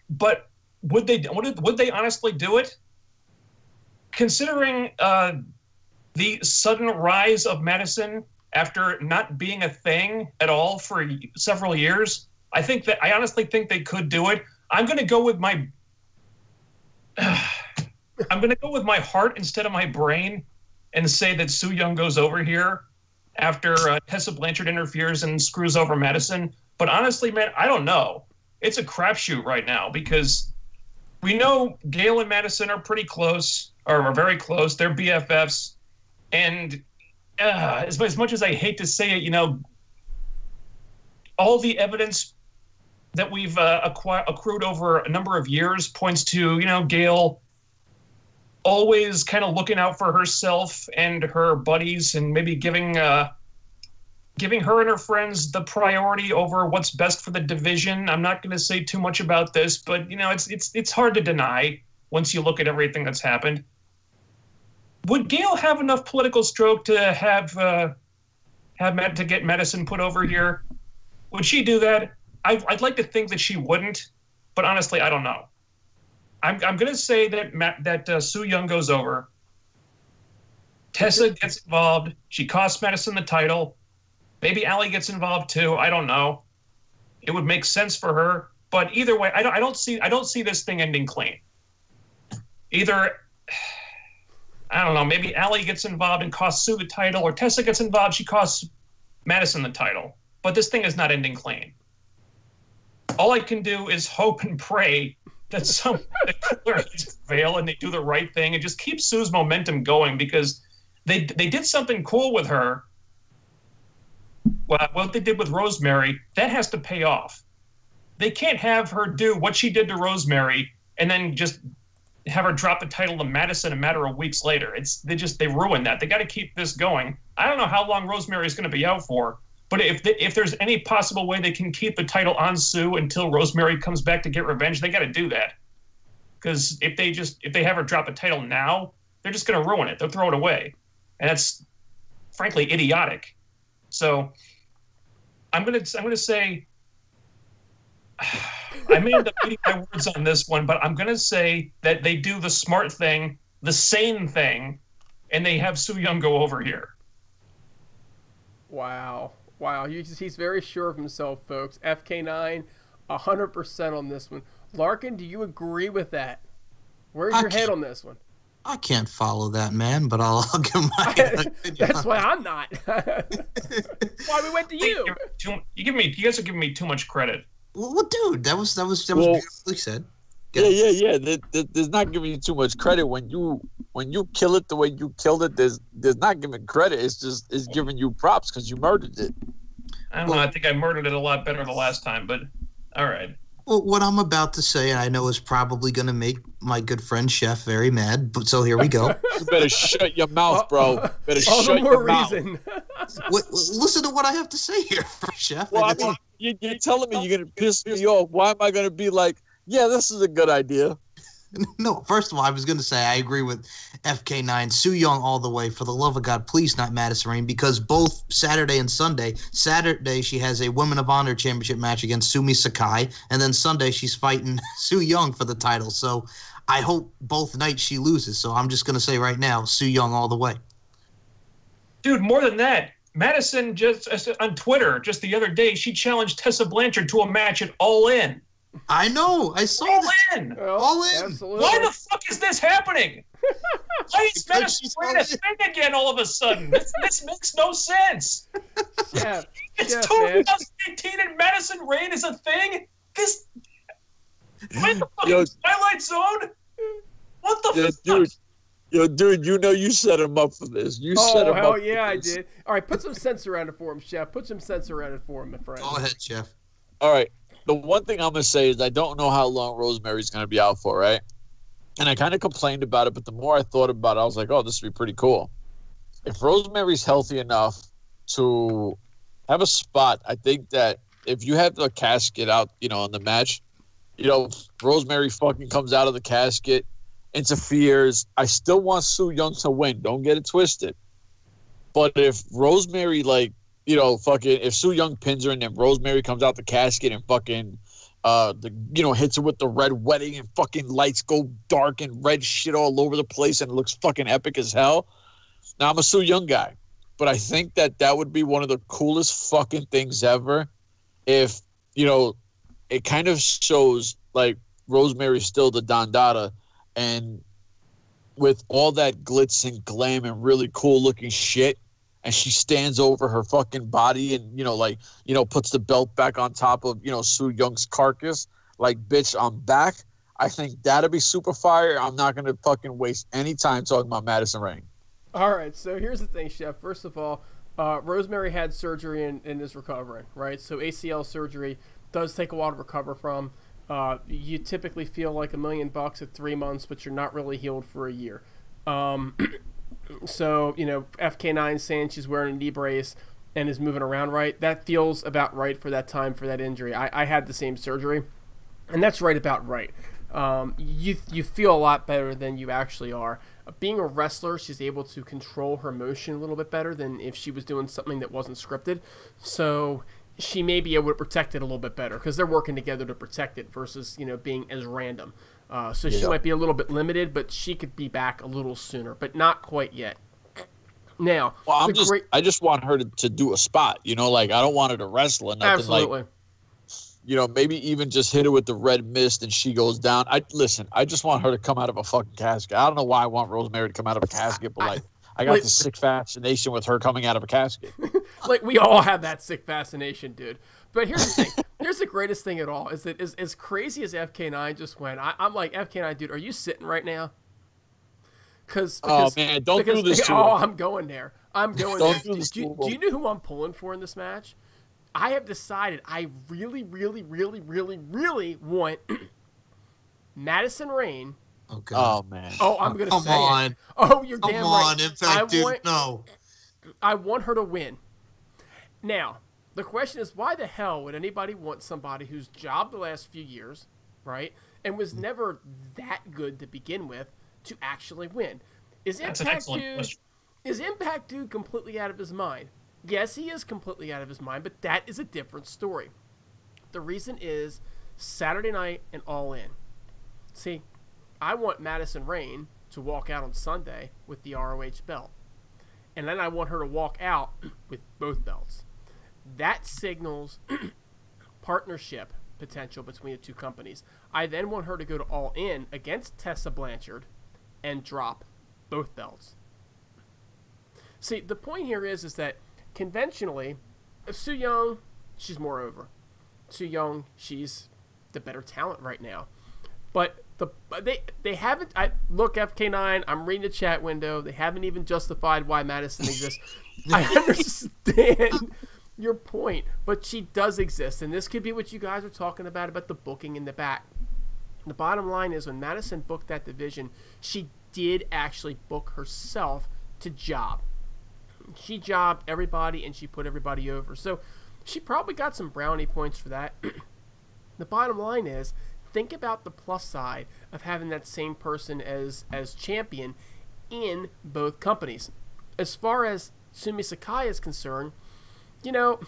But would they honestly do it? Considering the sudden rise of Madison after not being a thing at all for several years, I honestly think they could do it. I'm going to go with my heart instead of my brain and say that Su Yung goes over here after Tessa Blanchard interferes and screws over Madison. But honestly, man, I don't know. It's a crapshoot right now because we know Gail and Madison are pretty close, or are very close. They're BFFs. And as much as I hate to say it, all the evidence that we've accrued over a number of years points to, Gail always kind of looking out for herself and her buddies and maybe giving her and her friends the priority over what's best for the division. I'm not going to say too much about this, but it's hard to deny once you look at everything that's happened. Would Gail have enough political stroke to to get Madison put over here? Would she do that? I'd like to think that she wouldn't, but honestly, I don't know. I'm going to say that Su Yung goes over. Tessa gets involved. She costs Madison the title. Maybe Allie gets involved too. I don't know. It would make sense for her, but either way, I don't see this thing ending clean. Either, I don't know. Maybe Allie gets involved and costs Su the title, or Tessa gets involved. She costs Madison the title. But this thing is not ending clean. all I can do is hope and pray that someone clears veil and they do the right thing and just keep Sue's momentum going, because they did something cool with her. Well, what they did with Rosemary, that has to pay off. They can't have her do what she did to Rosemary and then just have her drop the title to Madison a matter of weeks later. They ruined that. They got to keep this going. I don't know how long Rosemary is going to be out for, but if there's any possible way they can keep the title on Sue until Rosemary comes back to get revenge, they got to do that. Because if they have her drop the title now, they're just going to ruin it. They'll throw it away, and that's frankly idiotic. So I'm gonna say I may end up eating my words on this one, but I'm gonna say that they do the smart thing, the sane thing, and they have Su Yung go over here. Wow. He's very sure of himself, folks. FK9, 100% on this one. Larkin, do you agree with that? Where's your head on this one? I can't follow that, man, but I'll give my opinion. That's why I'm not. That's why we went to you. You guys are giving me too much credit. Well, dude, that was beautifully said. Yeah. There's not giving you too much credit when you kill it the way you killed it. There's not giving credit. It's giving you props because you murdered it. I don't know. I think I murdered it a lot better the last time, but all right. Well, what I'm about to say, I know is probably going to make my good friend Chef very mad, but so here we go. You better shut your mouth, bro. Better all shut the more your mouth. reason. Listen to what I have to say here, Chef. Well, I mean, you're telling me you're going to piss me off. Why am I going to be like, yeah, this is a good idea? No, first of all, I was going to say I agree with FK9. Su Yung all the way. For the love of God, please not Madison Rayne, because both Saturday and Sunday. Saturday, she has a Women of Honor Championship match against Sumi Sakai, and then Sunday, she's fighting Su Yung for the title. So I hope both nights she loses. So I'm just going to say right now, Su Yung all the way. Dude, more than that, Madison just on Twitter just the other day, she challenged Tessa Blanchard to a match at All In. I know. I saw that. All in. Absolutely. Why the fuck is this happening? Why is Madison Rayne a thing again all of a sudden? This makes no sense. Yeah. It's 2018 and Madison Rayne is a thing? What the fuck is Twilight Zone? What the fuck? Dude, you set him up for this. You set him up. Oh, hell yeah, I did. All right, put some sense around it for him, Chef. Put some sense around it for him, my friend. Go ahead, Chef. All right. The one thing I'm going to say is I don't know how long Rosemary's going to be out for, right? And I kind of complained about it, but the more I thought about it, I was like, oh, this would be pretty cool. If Rosemary's healthy enough to have a spot, I think that if you have the casket out, in the match, Rosemary fucking comes out of the casket, interferes. I still want Su Yung to win. Don't get it twisted. But if Rosemary, if Su Yung pins her and then Rosemary comes out the casket and fucking, hits her with the red wedding and fucking lights go dark and red shit all over the place and it looks fucking epic as hell. Now, I'm a Su Yung guy, but I think that would be one of the coolest fucking things ever if, it kind of shows, Rosemary's still the Don Dada, and with all that glitz and glam and really cool looking shit, and she stands over her fucking body and, puts the belt back on top of, Su Young's carcass. Like, bitch, I'm back. I think that'd be super fire. I'm not going to fucking waste any time talking about Madison Rayne. All right, so here's the thing, Chef. First of all, Rosemary had surgery and is recovering, right? So ACL surgery does take a while to recover from. You typically feel like $1 million at 3 months, but you're not really healed for a year. So, FK9 saying she's wearing a knee brace and is moving around right. That feels about right for that time for that injury. I had the same surgery, and that's right about right. You feel a lot better than you actually are. Being a wrestler, she's able to control her motion a little bit better than if she was doing something that wasn't scripted. So she may be able to protect it a little bit better because they're working together to protect it versus, being as random. So she might be a little bit limited, but she could be back a little sooner, but not quite yet. Now, well, I just want her to do a spot, I don't want her to wrestle or nothing. Absolutely. Maybe even just hit her with the red mist and she goes down. I just want her to come out of a fucking casket. I don't know why I want Rosemary to come out of a casket, but I got the sick fascination with her coming out of a casket. Like, we all have that sick fascination, dude. But here's the thing. Here's the greatest thing at all is that as crazy as FK9 just went, I'm like, FK9, dude, are you sitting right now? Oh, man, don't do this to him. I'm going there. I'm going Don't there. do this to him. Do you know who I'm pulling for in this match? I have decided I really, really, really, really, really want Madison Rayne. Okay. Oh, man. Oh, I'm going to say on. it. Oh, you're damn Come on. right. In fact, dude, no. I want her to win. Now, the question is, why the hell would anybody want somebody who's jobbed the last few years, right, and was never that good to begin with, to actually win? Is Impact Dude completely out of his mind? Yes, he is completely out of his mind, but that is a different story. The reason is Saturday night and All In. See, I want Madison Rayne to walk out on Sunday with the ROH belt. And then I want her to walk out with both belts. That signals partnership potential between the two companies. I then want her to go to All In against Tessa Blanchard and drop both belts. See, the point here is that conventionally, Su Yung, she's more over. Su Yung, she's the better talent right now. But they haven't. Look, FK9, I'm reading the chat window. They haven't even justified why Madison exists. I understand your point, but she does exist, and this could be what you guys are talking about the booking in the back. The bottom line is, when Madison booked that division, she did actually book herself to job. She jobbed everybody, and she put everybody over. So she probably got some brownie points for that. The bottom line is, think about the plus side of having that same person as champion in both companies. As far as Sumi Sakai is concerned, you know,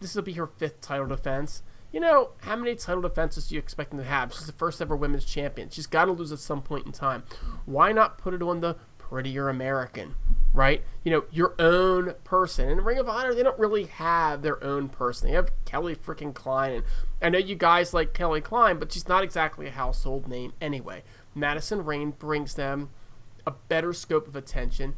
this will be her 5th title defense. You know, how many title defenses do you expect them to have? She's the first ever women's champion. She's got to lose at some point in time. Why not put it on the prettier American, right? You know, your own person. In Ring of Honor, they don't really have their own person. They have Kelly freaking Klein. And I know you guys like Kelly Klein, but she's not exactly a household name anyway. Madison Rayne brings them a better scope of attention.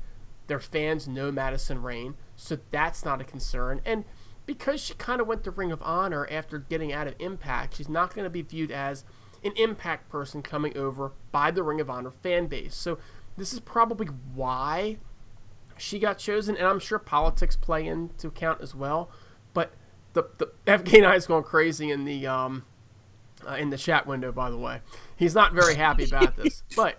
Their fans know Madison Rayne, so that's not a concern. And because she kind of went to Ring of Honor after getting out of Impact, she's not going to be viewed as an Impact person coming over by the Ring of Honor fan base. So this is probably why she got chosen, and I'm sure politics play into account as well. But the FK9 is going crazy in the chat window, by the way. He's not very happy about this. But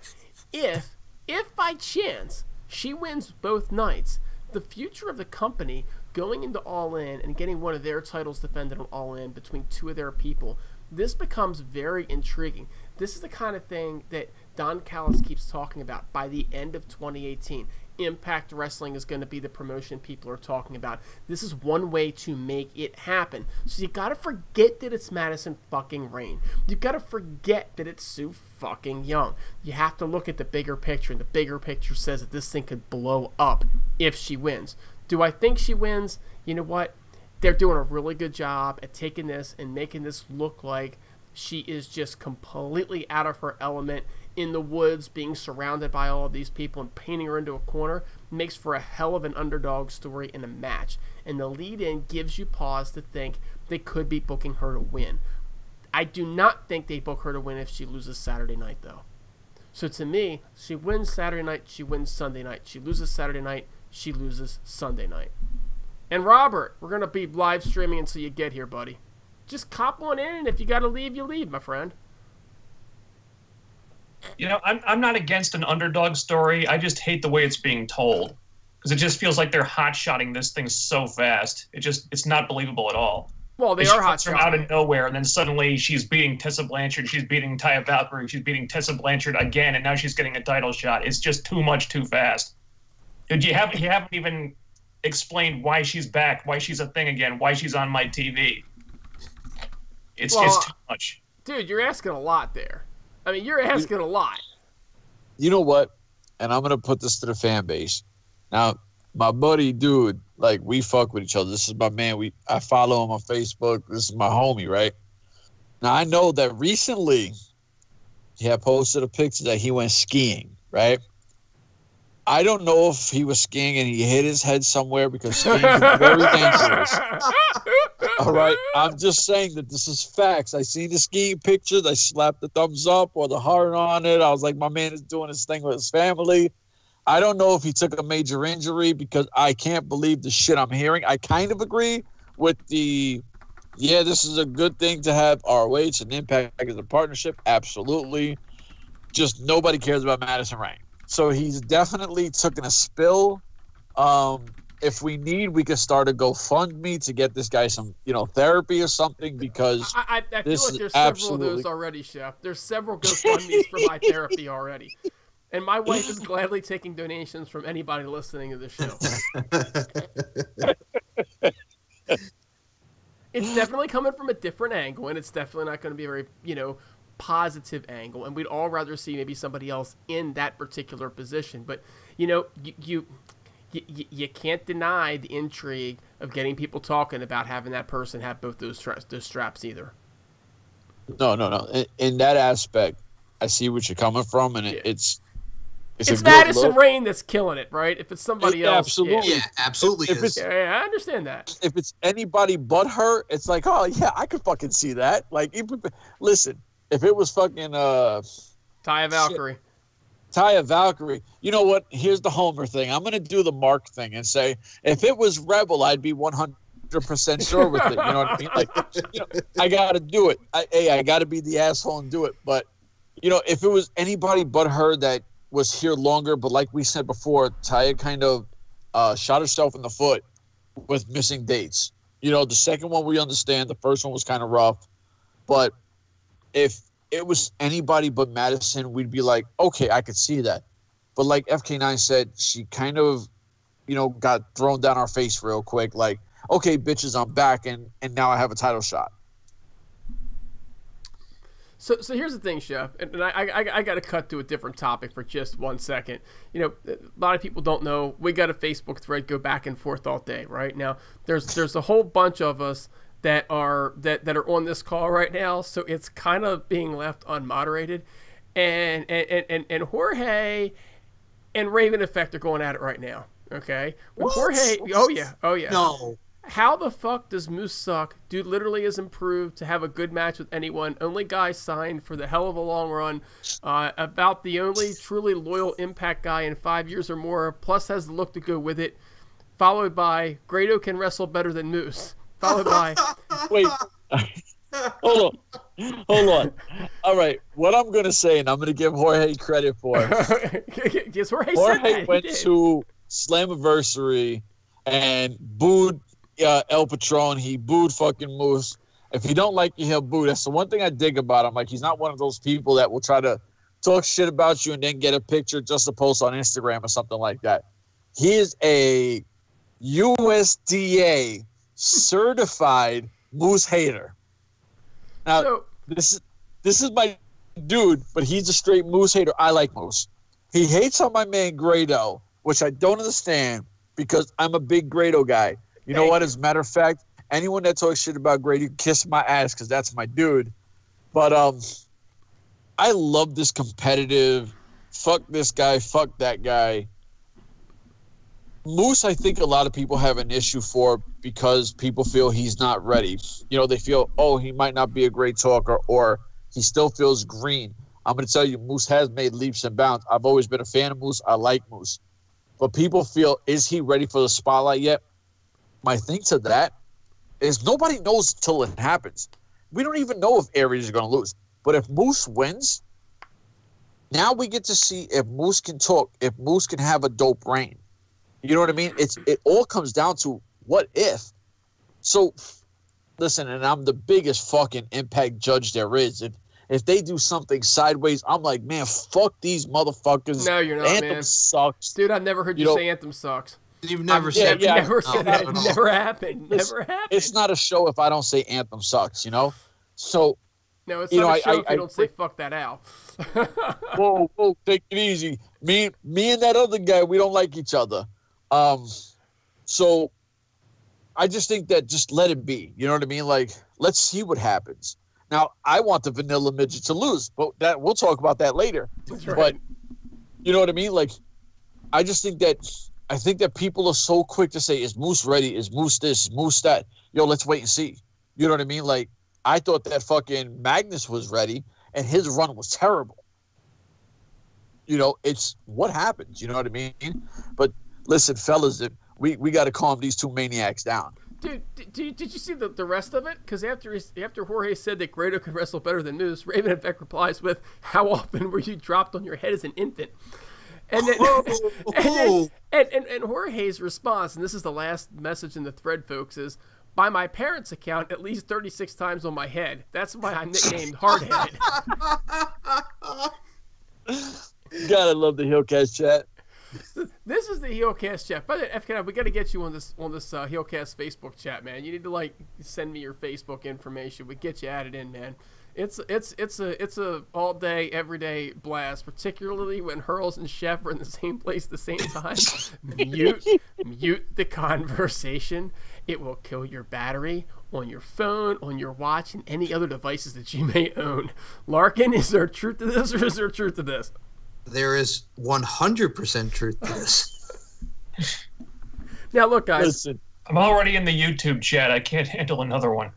if by chance she wins both nights, the future of the company going into All In and getting one of their titles defended on All In between two of their people, this becomes very intriguing. This is the kind of thing that Don Callis keeps talking about. By the end of 2018, Impact Wrestling is going to be the promotion people are talking about. This is one way to make it happen. So you got to forget that it's Madison fucking Rayne. You got to forget that it's Su fucking Yung. You have to look at the bigger picture, and the bigger picture says that this thing could blow up if she wins. Do I think she wins? You know what? They're doing a really good job at taking this and making this look like she is just completely out of her element in the woods, being surrounded by all of these people and painting her into a corner. Makes for a hell of an underdog story in a match. And the lead-in gives you pause to think they could be booking her to win. I do not think they book her to win if she loses Saturday night, though. So to me, she wins Saturday night, she wins Sunday night. She loses Saturday night, she loses Sunday night. And Robert, we're going to be live streaming until you get here, buddy. Just cop one in, and if you got to leave, you leave, my friend. You know, I'm not against an underdog story. I just hate the way it's being told, because it just feels like they're hot-shotting this thing so fast. It's not believable at all. Well, they are hot-shotting from out of nowhere, and then suddenly she's beating Tessa Blanchard, she's beating Taya Valkyrie, she's beating Tessa Blanchard again, and now she's getting a title shot. It's just too much too fast. Dude, you haven't even explained why she's back, why she's a thing again, why she's on my TV. It's too much. Dude, you're asking a lot there. I mean, you're asking a lot. You know what? And I'm going to put this to the fan base. Now, my buddy, dude, like, we fuck with each other. This is my man. I follow him on Facebook. This is my homie, right? Now, I know that recently he had posted a picture that he went skiing, right? I don't know if he was skiing and he hit his head somewhere because skiing can be very dangerous. All right, I'm just saying that this is facts. I seen the skiing pictures. I slapped the thumbs up or the heart on it. I was like, my man is doing his thing with his family. I don't know if he took a major injury because I can't believe the shit I'm hearing. I kind of agree with this is a good thing to have ROH and Impact as a partnership. Absolutely. Just nobody cares about Madison Rayne. So he's definitely taken a spill. If we need, we could start a GoFundMe to get this guy some, therapy or something because I feel like there's several of those already, Chef. There's several GoFundMes for my therapy already. And my wife is gladly taking donations from anybody listening to the show. It's definitely coming from a different angle, and it's definitely not going to be a very, positive angle. And we'd all rather see maybe somebody else in that particular position. But, you can't deny the intrigue of getting people talking about having that person have both those straps either. No. In that aspect, I see what you're coming from, and it's Madison Rayne that's killing it, right? If it's somebody else, absolutely, yeah, absolutely. I understand that. If it's anybody but her, it's like, oh yeah, I could fucking see that. Like, listen, if it was fucking Taya Valkyrie. Taya Valkyrie, you know what? Here's the Homer thing. I'm gonna do the Mark thing and say, if it was Rebel, I'd be 100% sure with it. You know what I mean? Like, I gotta do it. I gotta be the asshole and do it. But if it was anybody but her that was here longer, but like we said before, Taya kind of shot herself in the foot with missing dates. The second one we understand, the first one was kind of rough, but if it was anybody but Madison, we'd be like, okay, I could see that. But like FK9 said, she kind of, got thrown down our face real quick. Like, okay, bitches, I'm back, and now I have a title shot. So here's the thing, Chef, and I got to cut to a different topic for just 1 second. A lot of people don't know we got a Facebook thread go back and forth all day. Right now, there's a whole bunch of us that are on this call right now, so it's kind of being left unmoderated, and Jorge and Raven Effect are going at it right now. Okay, with Jorge, oh yeah, no. How the fuck does Moose suck? Dude literally has improved to have a good match with anyone. Only guy signed for the hell of a long run. About the only truly loyal Impact guy in 5 years or more. Plus has the look to go with it. Followed by Grado can wrestle better than Moose. Followed by... Wait. Hold on. All right. What I'm going to say, and I'm going to give Jorge credit for it. Yes, Jorge went to Slammiversary and booed El Patron. He booed fucking Moose. If he don't like you, he'll boo. That's the one thing I dig about him. Like, he's not one of those people that will try to talk shit about you and then get a picture just to post on Instagram or something like that. He is a USDA certified Moose hater. Now, this is my dude, but he's a straight Moose hater. I like Moose. He hates on my man Grado, which I don't understand because I'm a big Grado guy. You know what? As a matter of fact, anyone that talks shit about Grady, you can kiss my ass because that's my dude. But I love this competitive, fuck this guy, fuck that guy. Moose, I think a lot of people have an issue for because people feel he's not ready. They feel, he might not be a great talker or he still feels green. I'm going to tell you, Moose has made leaps and bounds. I've always been a fan of Moose. I like Moose. But people feel, is he ready for the spotlight yet? My thing to that is nobody knows till it happens. We don't even know if Aries is going to lose. But if Moose wins, now we get to see if Moose can talk, if Moose can have a dope reign. You know what I mean? It all comes down to what if. So, listen, and I'm the biggest fucking Impact judge there is. If they do something sideways, I'm like, man, fuck these motherfuckers. No, you're not, Anthem man. Sucks. Dude, I've never heard you say Anthem sucks. You've never said that. Never said that. Never happened. Never happened. It's not a show if I don't say Anthem sucks, So, no, it's not a show if you don't say fuck that out. whoa, take it easy. Me and that other guy, we don't like each other. So I just think that just let it be. You know what I mean? Like, let's see what happens. Now, I want the vanilla midget to lose, but we'll talk about that later. That's right. But you know what I mean? Like, I just think that people are so quick to say, is Moose ready? Is Moose this? Is Moose that? Yo, let's wait and see. You know what I mean? Like, I thought that fucking Magnus was ready, and his run was terrible. You know, it's what happens. You know what I mean? But listen, fellas, we got to calm these two maniacs down. Dude, did you see the rest of it? Because after Jorge said that Grado could wrestle better than Moose, Raven in fact replies with, "How often were you dropped on your head as an infant?" And then, and Jorge's response, and this is the last message in the thread, folks, is, by my parents' account, at least 36 times on my head. That's why I'm nicknamed Hardhead. Gotta love the Heelcast chat. This is the Heelcast chat. By the way, FKN, we got to get you on this Heelcast Facebook chat, man. You need to like send me your Facebook information. We get you added in, man. It's a all day, every day blast, particularly when Hurls and Chef are in the same place at the same time. mute the conversation. It will kill your battery on your phone, on your watch, and any other devices that you may own. Larkin, is there truth to this, or is there truth to this? There is 100% truth to this. Now, look, guys. Listen. I'm already in the YouTube chat. I can't handle another one.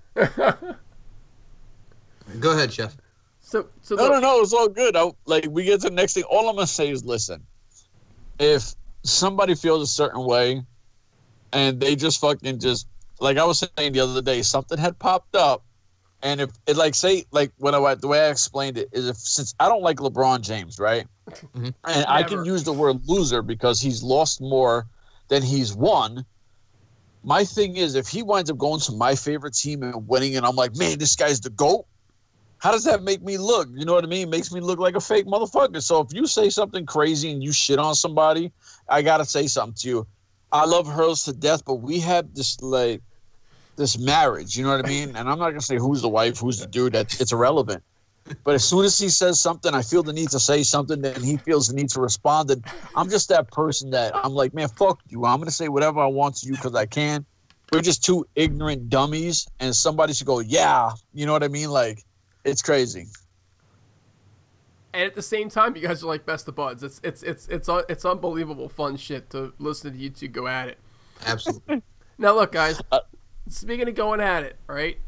Go ahead, Chef. So No, it's all good. We get to the next thing. All I'm gonna say is, listen, if somebody feels a certain way, and they just fucking just, like I was saying the other day, something had popped up, and if it the way I explained it is, since I don't like LeBron James, right, and I can use the word loser because he's lost more than he's won. My thing is, if he winds up going to my favorite team and winning, and I'm like, man, this guy's the GOAT. How does that make me look? You know what I mean? It makes me look like a fake motherfucker. So if you say something crazy and you shit on somebody, I got to say something to you. I love Hurls to death, but we have this marriage, you know what I mean? And I'm not going to say who's the wife, who's the dude. It's irrelevant. But as soon as he says something, I feel the need to say something, and he feels the need to respond. And I'm just that person that I'm like, man, fuck you. I'm going to say whatever I want to you because I can. We're just two ignorant dummies, and somebody should go, yeah. You know what I mean? Like, it's crazy. And at the same time, you guys are like best of buds. It's unbelievable fun shit to listen to you two go at it. Absolutely. Now look, guys. Speaking of going at it, right?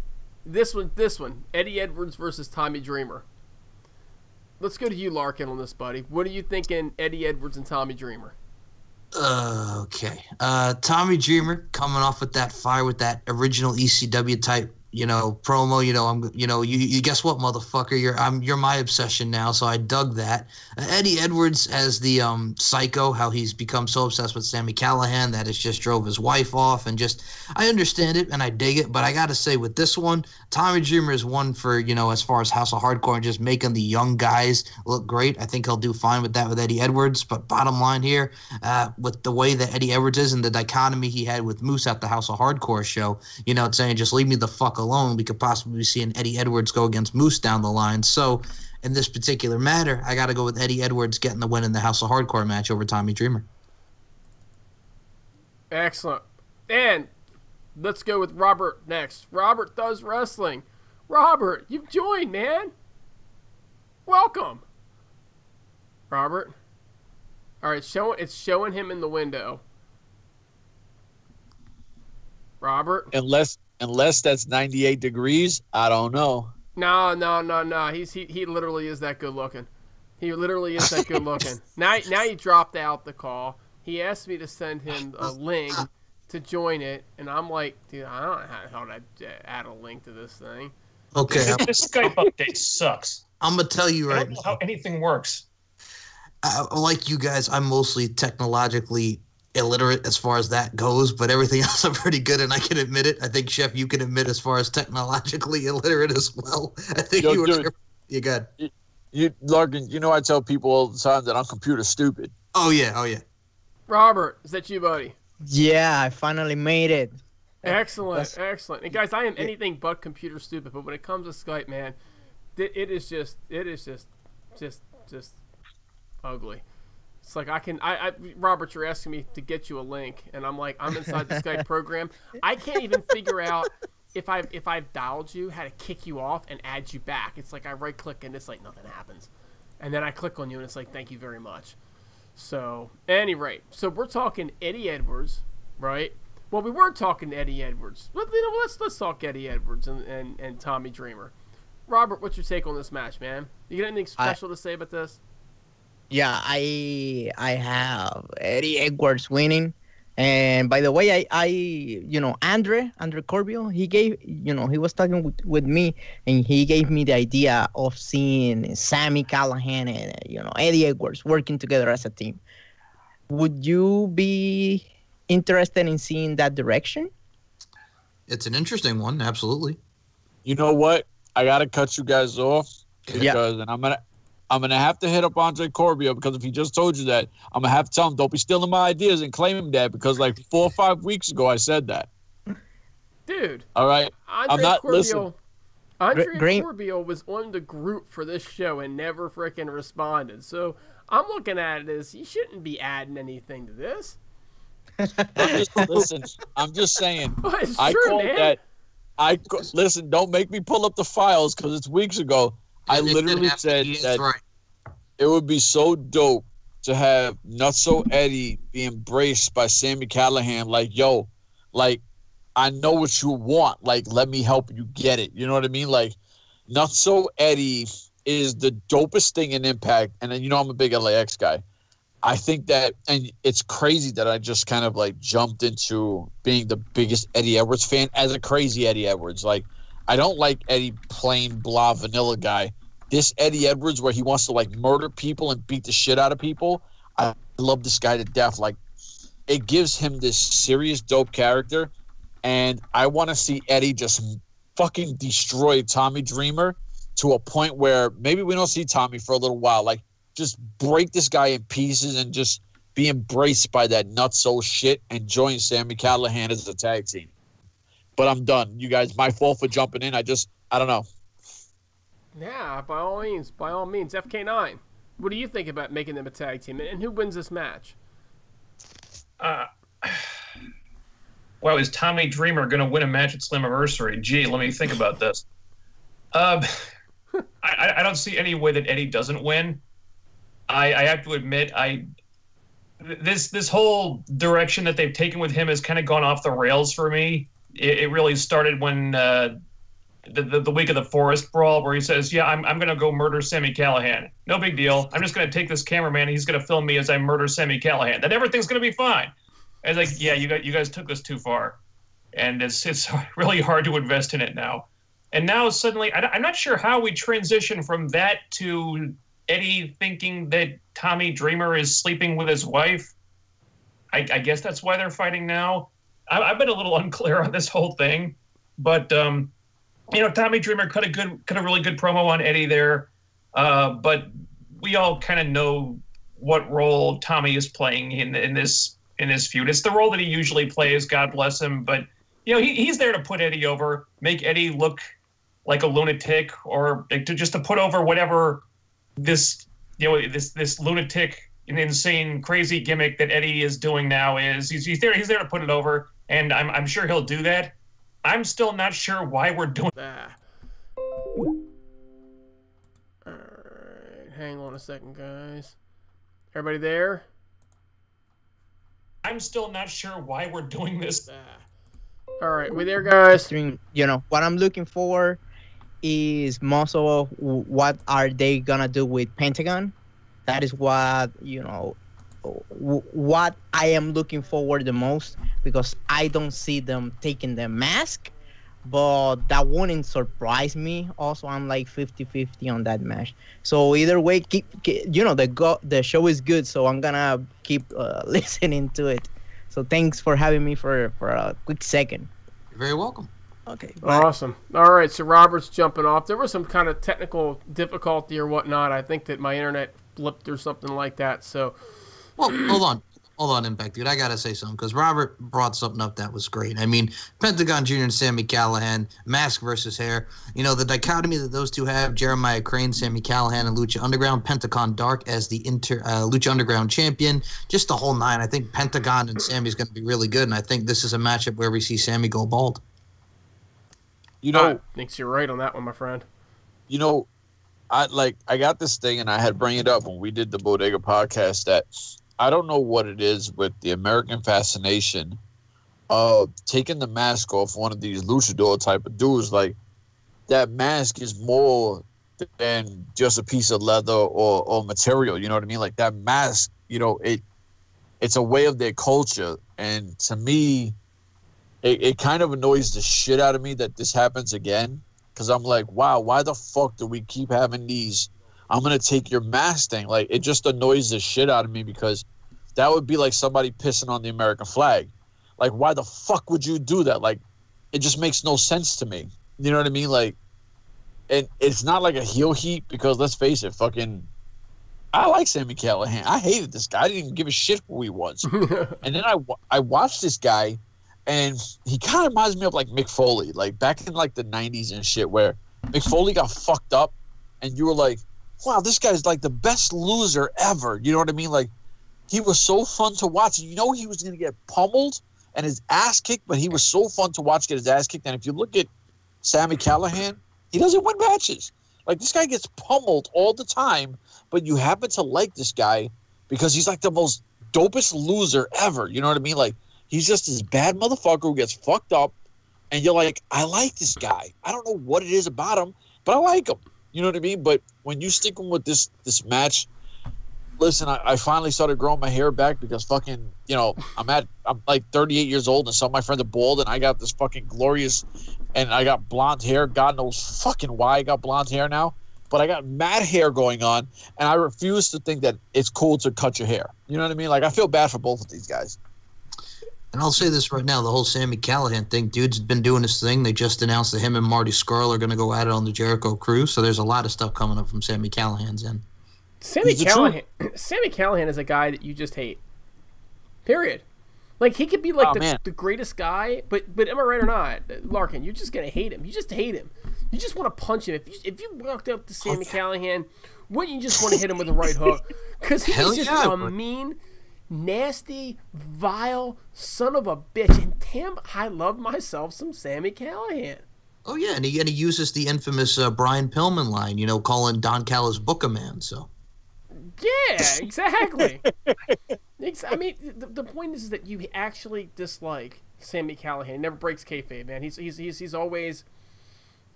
This one, Eddie Edwards versus Tommy Dreamer. Let's go to you, Larkin, on this, buddy. What are you thinking, Eddie Edwards and Tommy Dreamer? Okay. Tommy Dreamer coming off with that fire with that original ECW type, promo. You guess what, motherfucker? You're my obsession now. So I dug that. Eddie Edwards as the psycho, how he's become so obsessed with Sami Callihan that it just drove his wife off, and just I understand it and I dig it, but I gotta say with this one, Tommy Dreamer is one for as far as House of Hardcore and just making the young guys look great. I think he'll do fine with that with Eddie Edwards. But bottom line here, with the way that Eddie Edwards is and the dichotomy he had with Moose at the House of Hardcore show, it's saying just leave me the fuck alone. We could possibly see an Eddie Edwards go against Moose down the line. So in this particular matter, I got to go with Eddie Edwards getting the win in the House of Hardcore match over Tommy Dreamer. Excellent. And let's go with Robert next. Robert Does Wrestling. Robert, you've joined, man. Welcome. Robert. All right, it's showing him in the window. Robert. Unless that's 98 degrees, I don't know. No. He literally is that good looking. He literally is that good looking. Now he dropped out the call. He asked me to send him a link to join it, and I'm like, dude, I don't know how to add a link to this thing. Okay. This Skype update sucks. I'm gonna tell you right I don't know how anything works. Like you guys, I'm mostly technologically illiterate as far as that goes, but everything else I'm pretty good, and I can admit it. I think, Chef, you can admit as far as technologically illiterate as well. I think you got. Larkin, I tell people all the time that I'm computer stupid. Oh yeah. Robert, is that you, buddy? Yeah, I finally made it. Excellent. And guys, I am anything but computer stupid, but when it comes to Skype, man, it is just ugly. It's like Robert, you're asking me to get you a link, and I'm like, I'm inside the Skype program. I can't even figure out if I've dialed you, how to kick you off and add you back. It's like I right click and it's like nothing happens, and then I click on you and it's like thank you very much. So, any rate, so we're talking Eddie Edwards, right? Well, we were talking Eddie Edwards. Let's talk Eddie Edwards and Tommy Dreamer. Robert, what's your take on this match, man? You got anything special to say about this? Yeah, I have Eddie Edwards winning. And by the way, Andre Corbio, he was talking with me, and he gave me the idea of seeing Sami Callihan and, Eddie Edwards working together as a team. Would you be interested in seeing that direction? It's an interesting one, absolutely. You know what? I gotta cut you guys off because, and I'm gonna have to hit up Andre Corbio, because if he just told you that, I'm gonna have to tell him, don't be stealing my ideas and claiming that, because like 4 or 5 weeks ago I said that. Dude. All right. Corbio was on the group for this show and never freaking responded. So I'm looking at it as he shouldn't be adding anything to this. I'm just saying. Well, it's true, man. Listen, don't make me pull up the files, because it's weeks ago. I literally said that it would be so dope to have Nutso Eddie be embraced by Sami Callihan. Like, yo, like, I know what you want. Like, let me help you get it. You know what I mean? Like, Nutso Eddie is the dopest thing in Impact. And then, I'm a big LAX guy. I think that, and it's crazy that I just kind of like jumped into being the biggest Eddie Edwards fan as a crazy Eddie Edwards. Like, I don't like Eddie plain blah vanilla guy. This Eddie Edwards, where he wants to like murder people and beat the shit out of people, I love this guy to death. Like, it gives him this serious dope character, and I want to see Eddie just fucking destroy Tommy Dreamer to a point where maybe we don't see Tommy for a little while. Like, just break this guy in pieces and just be embraced by that nutso shit and join Sami Callihan as a tag team. But I'm done. You guys, my fault for jumping in. I don't know. Yeah, by all means. FK9, what do you think about making them a tag team? And who wins this match? Well, is Tommy Dreamer going to win a match at Slammiversary? Gee, let me think about this. I don't see any way that Eddie doesn't win. I have to admit, this whole direction that they've taken with him has kind of gone off the rails for me. It really started when the week of the Forest Brawl, where he says, "Yeah, I'm going to go murder Sami Callihan. No big deal. I'm just going to take this cameraman and he's going to film me as I murder Sami Callihan. Then everything's going to be fine." And it's like, yeah, you guys took this too far, and it's really hard to invest in it now. And now suddenly, I'm not sure how we transition from that to Eddie thinking that Tommy Dreamer is sleeping with his wife. I guess that's why they're fighting now. I've been a little unclear on this whole thing, but Tommy Dreamer cut a really good promo on Eddie there, but we all kind of know what role Tommy is playing in this feud. It's the role that he usually plays. God bless him, but he's there to put Eddie over, make Eddie look like a lunatic, or to put over whatever this lunatic and insane crazy gimmick that Eddie is doing now is. He's there to put it over, and I'm sure he'll do that. I'm still not sure why we're doing that. Alright, hang on a second, guys. Everybody there? I'm still not sure why we're doing this. Alright, we there, guys? What I'm looking for is most of what are they gonna do with Pentagon. That is what what I am looking forward the most, because I don't see them taking the mask, but that wouldn't surprise me. Also, I'm like 50-50 on that match. So either way, keep the show is good, so I'm gonna keep listening to it. So thanks for having me for a quick second. You're very welcome. Okay. Awesome. All right, so Robert's jumping off. There was some kind of technical difficulty or whatnot. I think that my internet flipped or something like that. So, well, hold on, Impact Dude. I gotta say something, because Robert brought something up that was great. I mean, Pentagon Jr. and Sami Callihan, mask versus hair. The dichotomy that those two have: Jeremiah Crane, Sami Callihan, and Lucha Underground. Pentagon Dark as the Lucha Underground champion. Just the whole nine. I think Pentagon and Sami is going to be really good, and I think this is a matchup where we see Sami go bald. I think you're right on that one, my friend. I got this thing, and I had bring it up when we did the Bodega podcast, that I don't know what it is with the American fascination of taking the mask off one of these luchador type of dudes. Like, that mask is more than just a piece of leather or material. You know what I mean? Like, that mask, you know, it's a way of their culture. And to me, it kind of annoys the shit out of me that this happens again. Because I'm like, wow, why the fuck do we keep having these, I'm going to take your mask thing? Like, it just annoys the shit out of me, because that would be like somebody pissing on the American flag. Like, why the fuck would you do that? Like, it just makes no sense to me. You know what I mean? Like, and it's not like a heel heat, because let's face it, fucking, I like Sami Callihan. I hated this guy. I didn't even give a shit who he was. And then I watched this guy, and he kind of reminds me of like Mick Foley, like back in like the 90s and shit, where Mick Foley got fucked up, and you were like, wow, this guy's like the best loser ever. You know what I mean? Like, he was so fun to watch. And you know he was going to get pummeled and his ass kicked, but he was so fun to watch get his ass kicked. And if you look at Sami Callihan, he doesn't win matches. Like, this guy gets pummeled all the time, but you happen to like this guy because he's like the most dopest loser ever. You know what I mean? Like, he's just this bad motherfucker who gets fucked up, and you're like, I like this guy. I don't know what it is about him, but I like him. You know what I mean? But when you stick him with this match, listen, I finally started growing my hair back, because fucking, you know, I'm like 38 years old, and some of my friends are bald, and I got this fucking glorious, and I got blonde hair. God knows fucking why I got blonde hair now, but I got mad hair going on, and I refuse to think that it's cool to cut your hair. You know what I mean? Like, I feel bad for both of these guys. And I'll say this right now, the whole Sami Callihan thing, dude's been doing his thing. They just announced that him and Marty Scurll are going to go at it on the Jericho Cruise, so there's a lot of stuff coming up from Sami Callihan's end. Sami Callihan is a guy that you just hate. Period. Like, he could be like the greatest guy, but am I right or not, Larkin? You're just gonna hate him. You just hate him. You just want to punch him. If you walked up to Sami Callihan, wouldn't you just want to hit him with a right hook? Because he's just a mean, nasty, vile son of a bitch. And damn, I love myself some Sami Callihan. Oh yeah, and he uses the infamous Brian Pillman line, you know, calling Don Callis Book a Man. So. Yeah, exactly. I mean, the point is that you actually dislike Sami Callihan. He never breaks kayfabe, man. He's always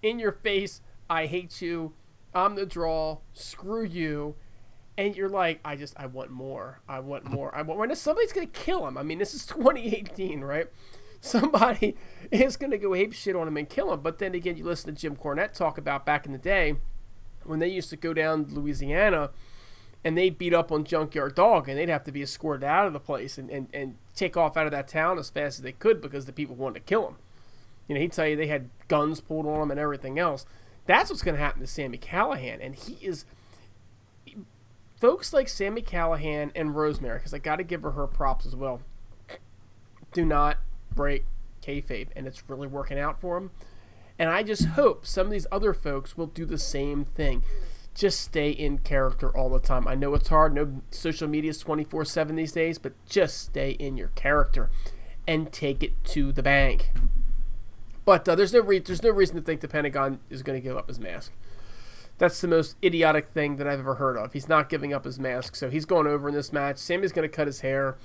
in your face. I hate you. I'm the draw. Screw you. And you're like, I want more. I want more. And somebody's gonna kill him. I mean, this is 2018, right? Somebody is gonna go ape shit on him and kill him. But then again, you listen to Jim Cornette talk about back in the day when they used to go down to Louisiana. And they beat up on Junkyard Dog, and they'd have to be escorted out of the place and take off out of that town as fast as they could, because the people wanted to kill him. You know, he'd tell you they had guns pulled on him and everything else. That's what's going to happen to Sami Callihan. And he is... Folks like Sami Callihan and Rosemary, because I got to give her props as well, do not break kayfabe, and it's really working out for him. And I just hope some of these other folks will do the same thing. Just stay in character all the time. I know it's hard. No, social media is 24/7 these days, but just stay in your character and take it to the bank. But there's no reason to think the Pentagon is going to give up his mask. That's the most idiotic thing that I've ever heard of. He's not giving up his mask, so he's going over in this match. Sami's going to cut his hair.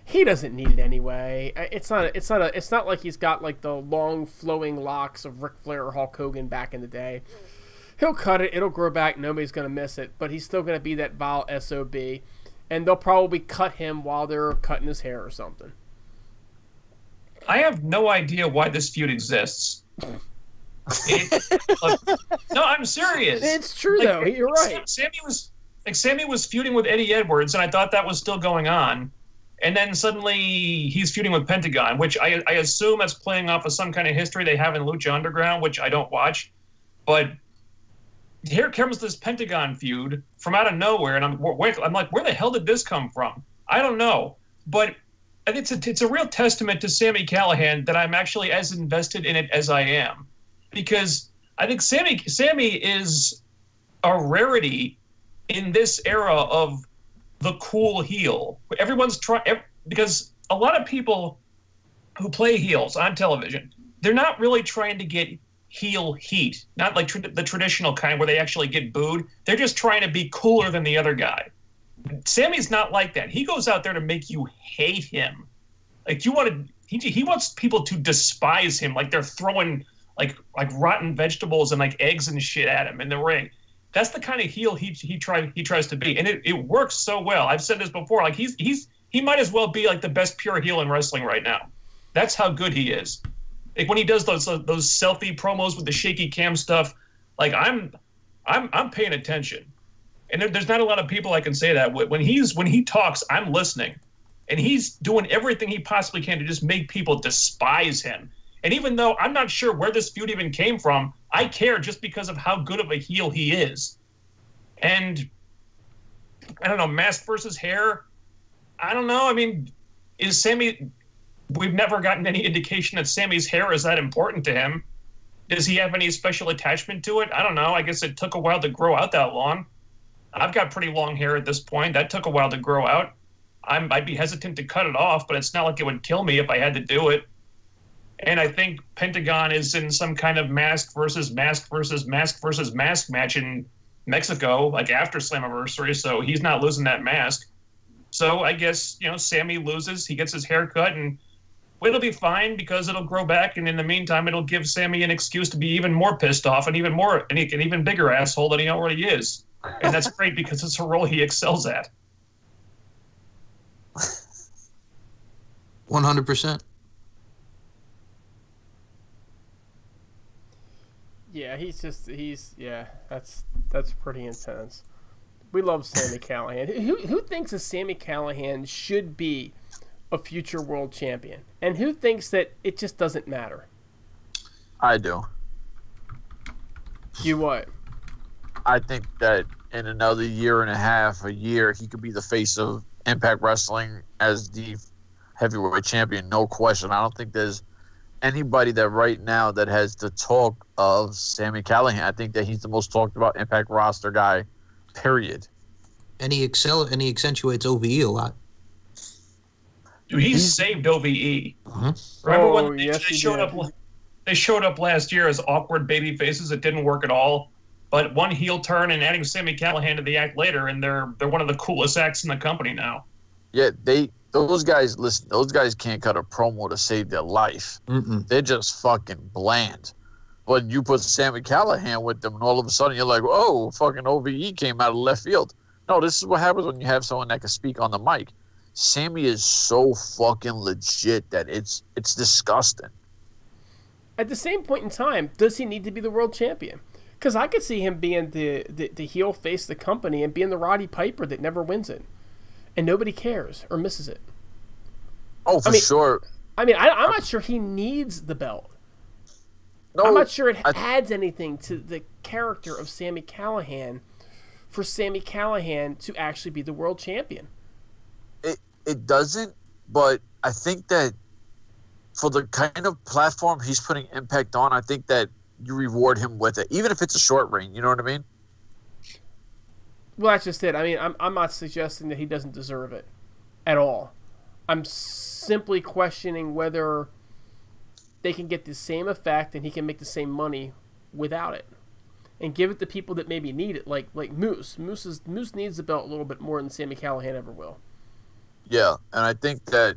He doesn't need it anyway. It's not like he's got like the long flowing locks of Ric Flair or Hulk Hogan back in the day. He'll cut it. It'll grow back. Nobody's going to miss it. But he's still going to be that vile SOB. And they'll probably cut him while they're cutting his hair or something. I have no idea why this feud exists. No, I'm serious. It's true, though. You're right. Sami was feuding with Eddie Edwards, and I thought that was still going on. And then suddenly he's feuding with Pentagon, which I assume that's playing off of some kind of history they have in Lucha Underground, which I don't watch. But... here comes this Pentagon feud from out of nowhere, and I'm like, where the hell did this come from? I don't know, but I think it's a real testament to Sami Callihan that I'm actually as invested in it as I am, because I think Sami is a rarity in this era of the cool heel. Everyone's because a lot of people who play heels on television, they're not really trying to get heel heat, not like the traditional kind where they actually get booed. They're just trying to be cooler than the other guy. Sami's not like that. He goes out there to make you hate him. Like he wants people to despise him, like they're throwing like rotten vegetables and like eggs and shit at him in the ring. That's the kind of heel he tries to be, and it works so well. I've said this before. Like he might as well be like the best pure heel in wrestling right now. That's how good he is. Like when he does those selfie promos with the shaky cam stuff, like I'm paying attention. And there's not a lot of people I can say that when he talks, I'm listening, and he's doing everything he possibly can to just make people despise him. And even though I'm not sure where this feud even came from, I care just because of how good of a heel he is. And I don't know, mask versus hair. I don't know. I mean, is Sami? We've never gotten any indication that Sami's hair is that important to him. Does he have any special attachment to it? I don't know. I guess it took a while to grow out that long. I've got pretty long hair at this point. That took a while to grow out. I'd be hesitant to cut it off, but it's not like it would kill me if I had to do it. And I think Pentagon is in some kind of mask versus mask match in Mexico, like after Slammiversary, so he's not losing that mask. So I guess, Sami loses, he gets his hair cut, and it'll be fine because it'll grow back, and in the meantime, it'll give Sami an excuse to be even more pissed off and an even bigger asshole than he already is. And that's great because it's a role he excels at. 100%. Yeah, that's pretty intense. We love Sami Callihan. Who thinks that Sami Callihan should be a future world champion? And who thinks that it just doesn't matter? I do. You what? I think that in another year and a half, a year, he could be the face of Impact Wrestling as the heavyweight champion, no question. I don't think there's anybody that right now that has the talk of Sami Callihan. I think that he's the most talked about Impact roster guy, period. And he accentuates OVE a lot. Dude, he saved OVE. Uh-huh. Remember when yes, they showed up? They showed up last year as awkward baby faces. It didn't work at all. But one heel turn and adding Sami Callihan to the act later, and they're one of the coolest acts in the company now. Yeah, those guys can't cut a promo to save their life. Mm-mm. They're just fucking bland. But you put Sami Callihan with them, and all of a sudden you're like, oh, fucking OVE came out of left field. No, this is what happens when you have someone that can speak on the mic. Sami is so fucking legit that it's disgusting. At the same point in time, does he need to be the world champion? Because I could see him being the heel face of the company and being the Roddy Piper that never wins it. And nobody cares or misses it. Oh, for sure. I mean, I'm not sure he needs the belt. No, I'm not sure it adds anything to the character of Sami Callihan for Sami Callihan to actually be the world champion. It doesn't, but I think that for the kind of platform he's putting Impact on, I think that you reward him with it, even if it's a short reign. You know what I mean? Well, that's just it. I mean, I'm not suggesting that he doesn't deserve it at all. I'm simply questioning whether they can get the same effect and he can make the same money without it, and give it to people that maybe need it, like Moose. Moose needs the belt a little bit more than Sami Callihan ever will. Yeah, and I think that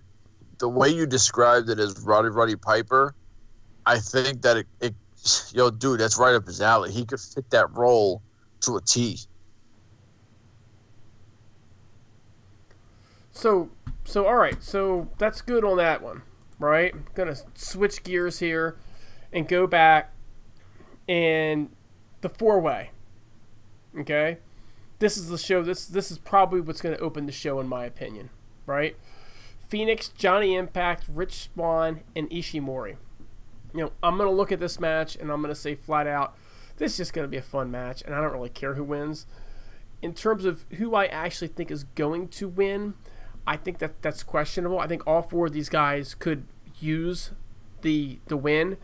the way you described it as Roddy Piper, I think that it dude, that's right up his alley. He could fit that role to a T. So all right. So that's good on that one, right? I'm gonna switch gears here and go back and the 4-way. Okay, this is the show. This is probably what's gonna open the show in my opinion, right? Fenix, Johnny Impact, Rich Swann, and Ishimori. I'm going to look at this match, and I'm going to say flat out, this is just going to be a fun match, and I don't really care who wins. In terms of who I actually think is going to win, I think that's questionable. I think all four of these guys could use the win.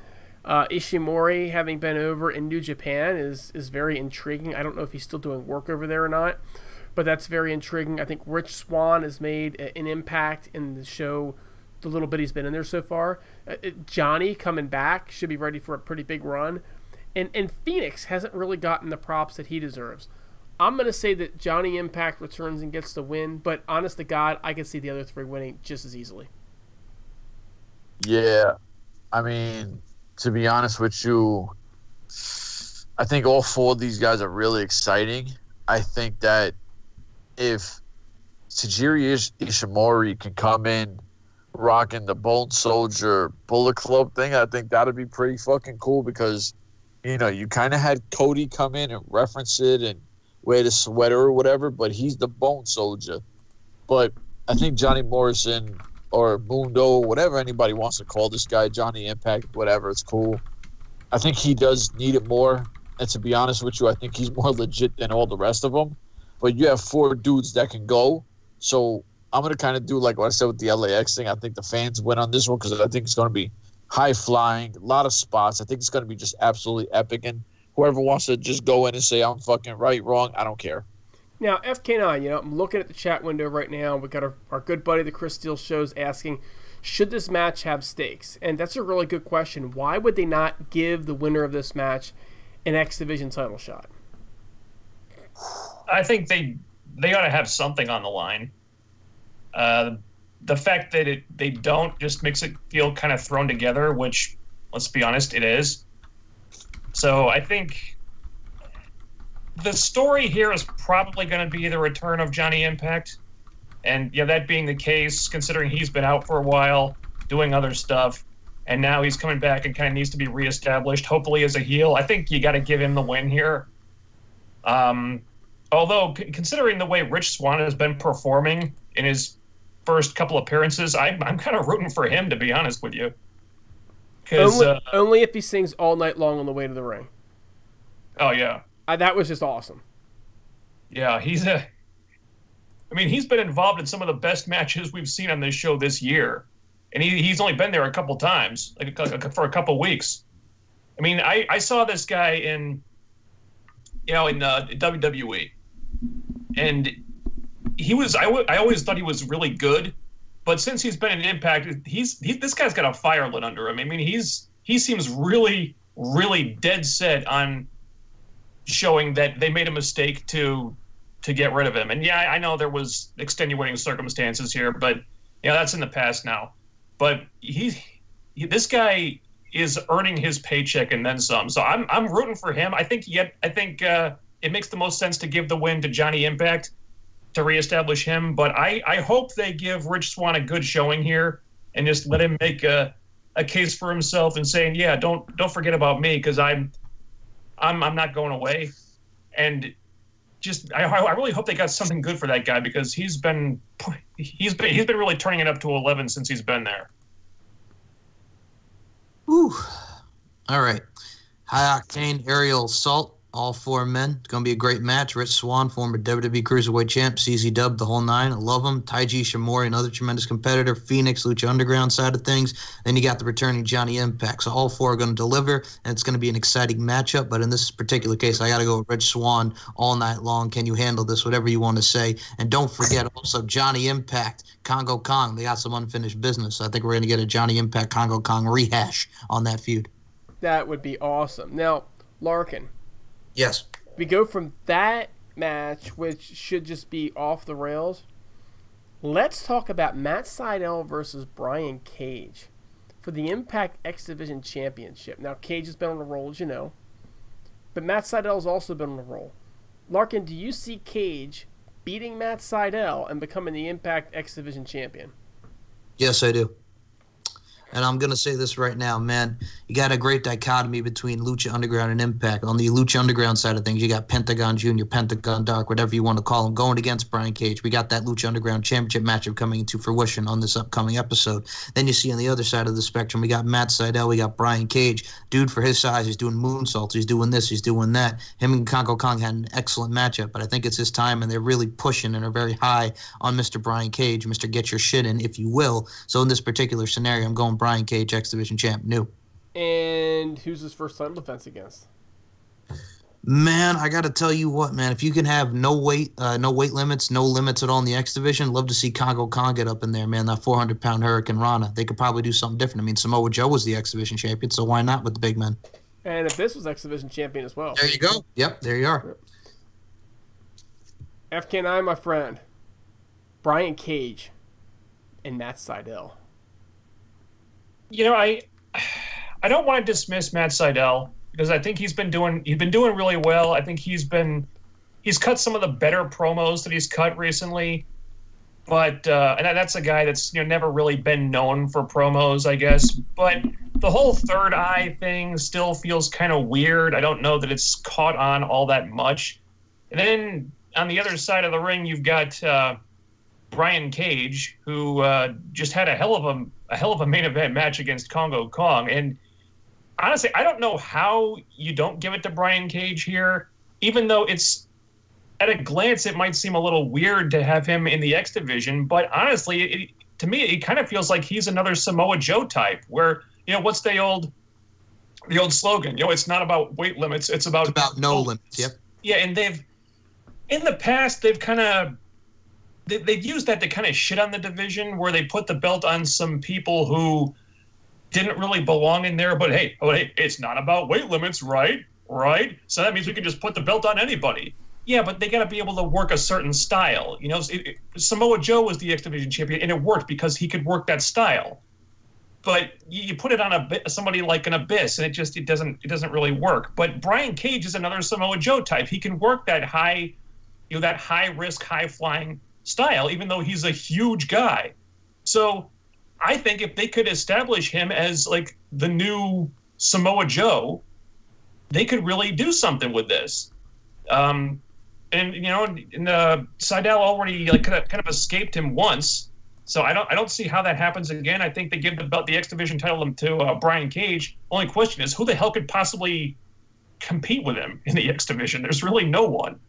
Ishimori, having been over in New Japan, is very intriguing. I don't know if he's still doing work over there or not, but that's very intriguing. I think Rich Swann has made an impact in the show the little bit he's been in there so far. Johnny coming back should be ready for a pretty big run. And Fenix hasn't really gotten the props that he deserves. I'm going to say that Johnny Impact returns and gets the win, but honest to God, I can see the other three winning just as easily. Yeah. I mean, to be honest with you, I think all four of these guys are really exciting. I think that if Tajiri Ishimori can come in rocking the Bone Soldier Bullet Club thing, I think that'd be pretty fucking cool because, you know, you kind of had Cody come in and reference it and wear the sweater or whatever, but he's the Bone Soldier. But I think Johnny Morrison or Mundo, whatever anybody wants to call this guy, Johnny Impact, whatever, it's cool. I think he does need it more. And to be honest with you, I think he's more legit than all the rest of them. But you have four dudes that can go. So I'm going to kind of do like what I said with the LAX thing. I think the fans win on this one because I think it's going to be high-flying, a lot of spots. I think it's going to be just absolutely epic. And whoever wants to just go in and say, I'm fucking right, wrong, I don't care. Now, FK9, you know, I'm looking at the chat window right now. We got our good buddy, the Chris Steele Show's asking, should this match have stakes? And that's a really good question. Why would they not give the winner of this match an X Division title shot? I think they ought to have something on the line. The fact that they don't just makes it feel kind of thrown together, which, let's be honest, it is. So I think the story here is probably going to be the return of Johnny Impact. And yeah, that being the case, considering he's been out for a while doing other stuff, and now he's coming back and kind of needs to be reestablished, hopefully as a heel, I think you got to give him the win here. Although, considering the way Rich Swann has been performing in his first couple appearances, I'm kind of rooting for him, to be honest with you. Only if he sings all night long on the way to the ring. Oh, yeah. That was just awesome. Yeah, he's been involved in some of the best matches we've seen on this show this year. And he's only been there a couple times, for a couple weeks. I mean, I saw this guy in WWE. And I always thought he was really good. But since he's been in Impact, this guy's got a fire lit under him. I mean, he seems really, really dead set on showing that they made a mistake to get rid of him. And yeah, I know there was extenuating circumstances here, but yeah, that's in the past now. But this guy is earning his paycheck and then some. So I'm rooting for him. I think it makes the most sense to give the win to Johnny Impact to reestablish him. But I hope they give Rich Swann a good showing here and just let him make a case for himself and saying, yeah, don't forget about me because I'm not going away. And just I really hope they got something good for that guy because he's been really turning it up to 11 since he's been there. Whew. All right. High Octane Aerial Assault. All four men. It's going to be a great match. Rich Swann, former WWE Cruiserweight Champ, CZ Dub, the whole nine. I love him. Taiji Ishimori, another tremendous competitor. Fenix, Lucha Underground side of things. Then you got the returning Johnny Impact. So all four are going to deliver, and it's going to be an exciting matchup. But in this particular case, I got to go with Rich Swann all night long. Can you handle this? Whatever you want to say. And don't forget also Johnny Impact, Congo Kong. They got some unfinished business. I think we're going to get a Johnny Impact, Congo Kong rehash on that feud. That would be awesome. Now, Larkin. Yes. We go from that match, which should just be off the rails. Let's talk about Matt Sidell versus Brian Cage for the Impact X Division Championship. Now, Cage has been on a roll, as you know, but Matt Sidell's also been on a roll. Larkin, do you see Cage beating Matt Sidell and becoming the Impact X Division Champion? Yes, I do. And I'm going to say this right now, man. You got a great dichotomy between Lucha Underground and Impact. On the Lucha Underground side of things, you got Pentagon Jr., Pentagon Dark, whatever you want to call him, going against Brian Cage. We got that Lucha Underground Championship matchup coming into fruition on this upcoming episode. Then you see on the other side of the spectrum, we got Matt Sidell, we got Brian Cage. Dude, for his size, he's doing moonsaults, he's doing this, he's doing that. Him and Congo Kong had an excellent matchup, but I think it's his time, and they're really pushing and are very high on Mr. Brian Cage, Mr. Get Your Shit In, if you will. So in this particular scenario, I'm going Brian Cage, X Division champ, new. And who's his first title defense against? Man, I got to tell you what, man. If you can have no weight limits, no limits at all in the X Division, love to see Congo Kong get up in there, man. That 400-pound Hurricane Rana. They could probably do something different. I mean, Samoa Joe was the X Division champion, so why not with the big men? And if this was X Division champion as well. There you go. Yep, there you are. FK9, my friend. Brian Cage and Matt Sidell. You know, I don't want to dismiss Matt Sidell because I think he's been doing really well. I think he's cut some of the better promos that he's cut recently. But and that's a guy that's never really been known for promos, I guess. But the whole third eye thing still feels kind of weird. I don't know that it's caught on all that much. And then on the other side of the ring, you've got Brian Cage, who just had a hell of a main event match against Kongo Kong. And honestly, I don't know how you don't give it to Brian Cage here, even though it's, at a glance, it might seem a little weird to have him in the X division, but honestly, to me, it kind of feels like he's another Samoa Joe type. Where what's the old slogan? It's not about weight limits; it's about no limits. Yep. Yeah, and in the past they've used that to kind of shit on the division, where they put the belt on some people who didn't really belong in there. But hey, it's not about weight limits, right? Right. So that means we can just put the belt on anybody. Yeah, but they got to be able to work a certain style. Samoa Joe was the X Division champion, and it worked because he could work that style. But you put it on somebody like an Abyss, and it doesn't really work. But Brian Cage is another Samoa Joe type. He can work that high risk, high flying style, even though he's a huge guy. So I think if they could establish him as like the new Samoa Joe, they could really do something with this. And Sidell already kind of escaped him once, so I don't see how that happens again. I think they give the X Division title to Brian Cage. Only question is, who the hell could possibly compete with him in the X Division? There's really no one.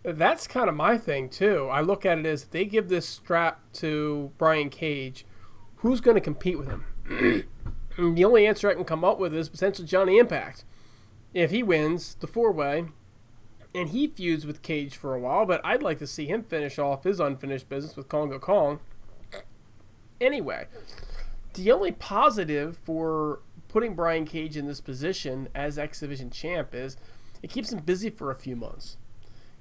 That's kind of my thing too. I look at it as, if they give this strap to Brian Cage, who's going to compete with him? The only answer I can come up with is potentially Johnny Impact. If he wins the 4-way and he feuds with Cage for a while, but I'd like to see him finish off his unfinished business with Kongo Kong. Anyway, the only positive for putting Brian Cage in this position as X Division champ is it keeps him busy for a few months.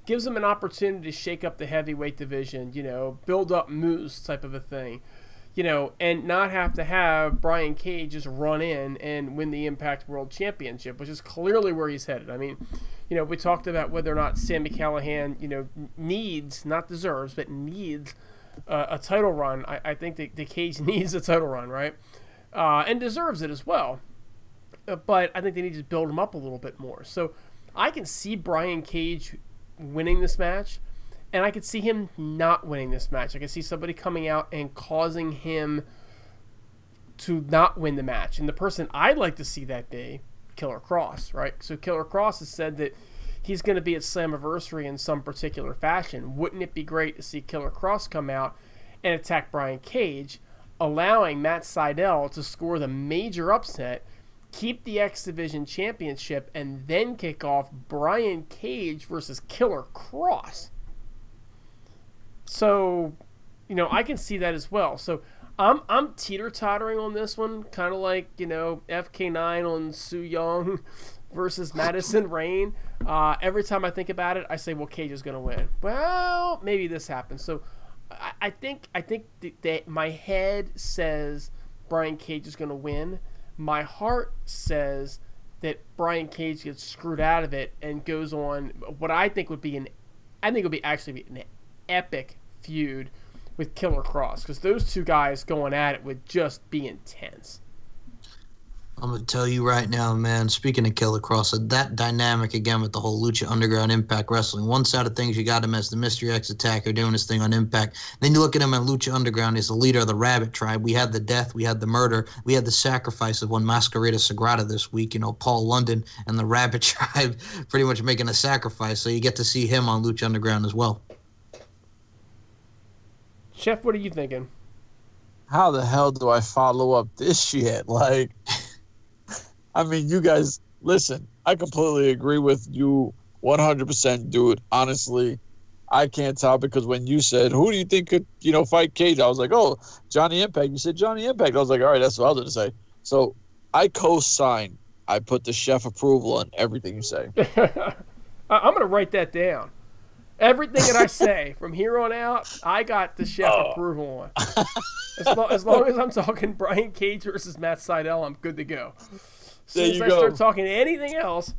Gives him an opportunity to shake up the heavyweight division, build up Moose type of a thing. And not have to have Brian Cage just run in and win the Impact World Championship, which is clearly where he's headed. I mean, we talked about whether or not Sami Callihan, needs, not deserves, but needs a title run. I think the Cage needs a title run, right? And deserves it as well. But I think they need to build him up a little bit more. So I can see Brian Cage winning this match. And I could see him not winning this match. I could see somebody coming out and causing him to not win the match. And the person I'd like to see that be, Killer Kross, right? So Killer Kross has said that he's going to be at Slammiversary in some particular fashion. Wouldn't it be great to see Killer Kross come out and attack Brian Cage, allowing Matt Sidell to score the major upset, keep the X Division Championship, and then kick off Brian Cage versus Killer Kross? So, I can see that as well. So, I'm teeter-tottering on this one, kind of like, FK9 on Su Yung versus Madison Rayne. Every time I think about it, I say, well, Cage is going to win. Well, maybe this happens. So, I think that my head says Brian Cage is going to win. My heart says that Brian Cage gets screwed out of it and goes on what I think would be an epic feud with Killer Kross, because those two guys going at it would just be intense. I'm going to tell you right now, man, speaking of Killer Kross, that dynamic again with the whole Lucha Underground Impact Wrestling. One side of things, you got him as the Mystery X Attacker doing his thing on Impact. Then you look at him in Lucha Underground as the leader of the Rabbit Tribe. We had the death, we had the murder, we had the sacrifice of one Masquerada Sagrada this week. Paul London and the Rabbit Tribe pretty much making a sacrifice. So you get to see him on Lucha Underground as well. Chef, what are you thinking? How the hell do I follow up this shit? Like, I mean, you guys, listen, I completely agree with you 100%, dude. Honestly, I can't tell, because when you said, who do you think could, fight Cage? I was like, oh, Johnny Impact. You said Johnny Impact. I was like, all right, that's what I was going to say. So I co-sign. I put the chef approval on everything you say. I'm going to write that down. Everything that I say from here on out, I got the chef approval on. As long as I'm talking Brian Cage versus Matt Sidell, I'm good to go. As soon as I start talking anything else,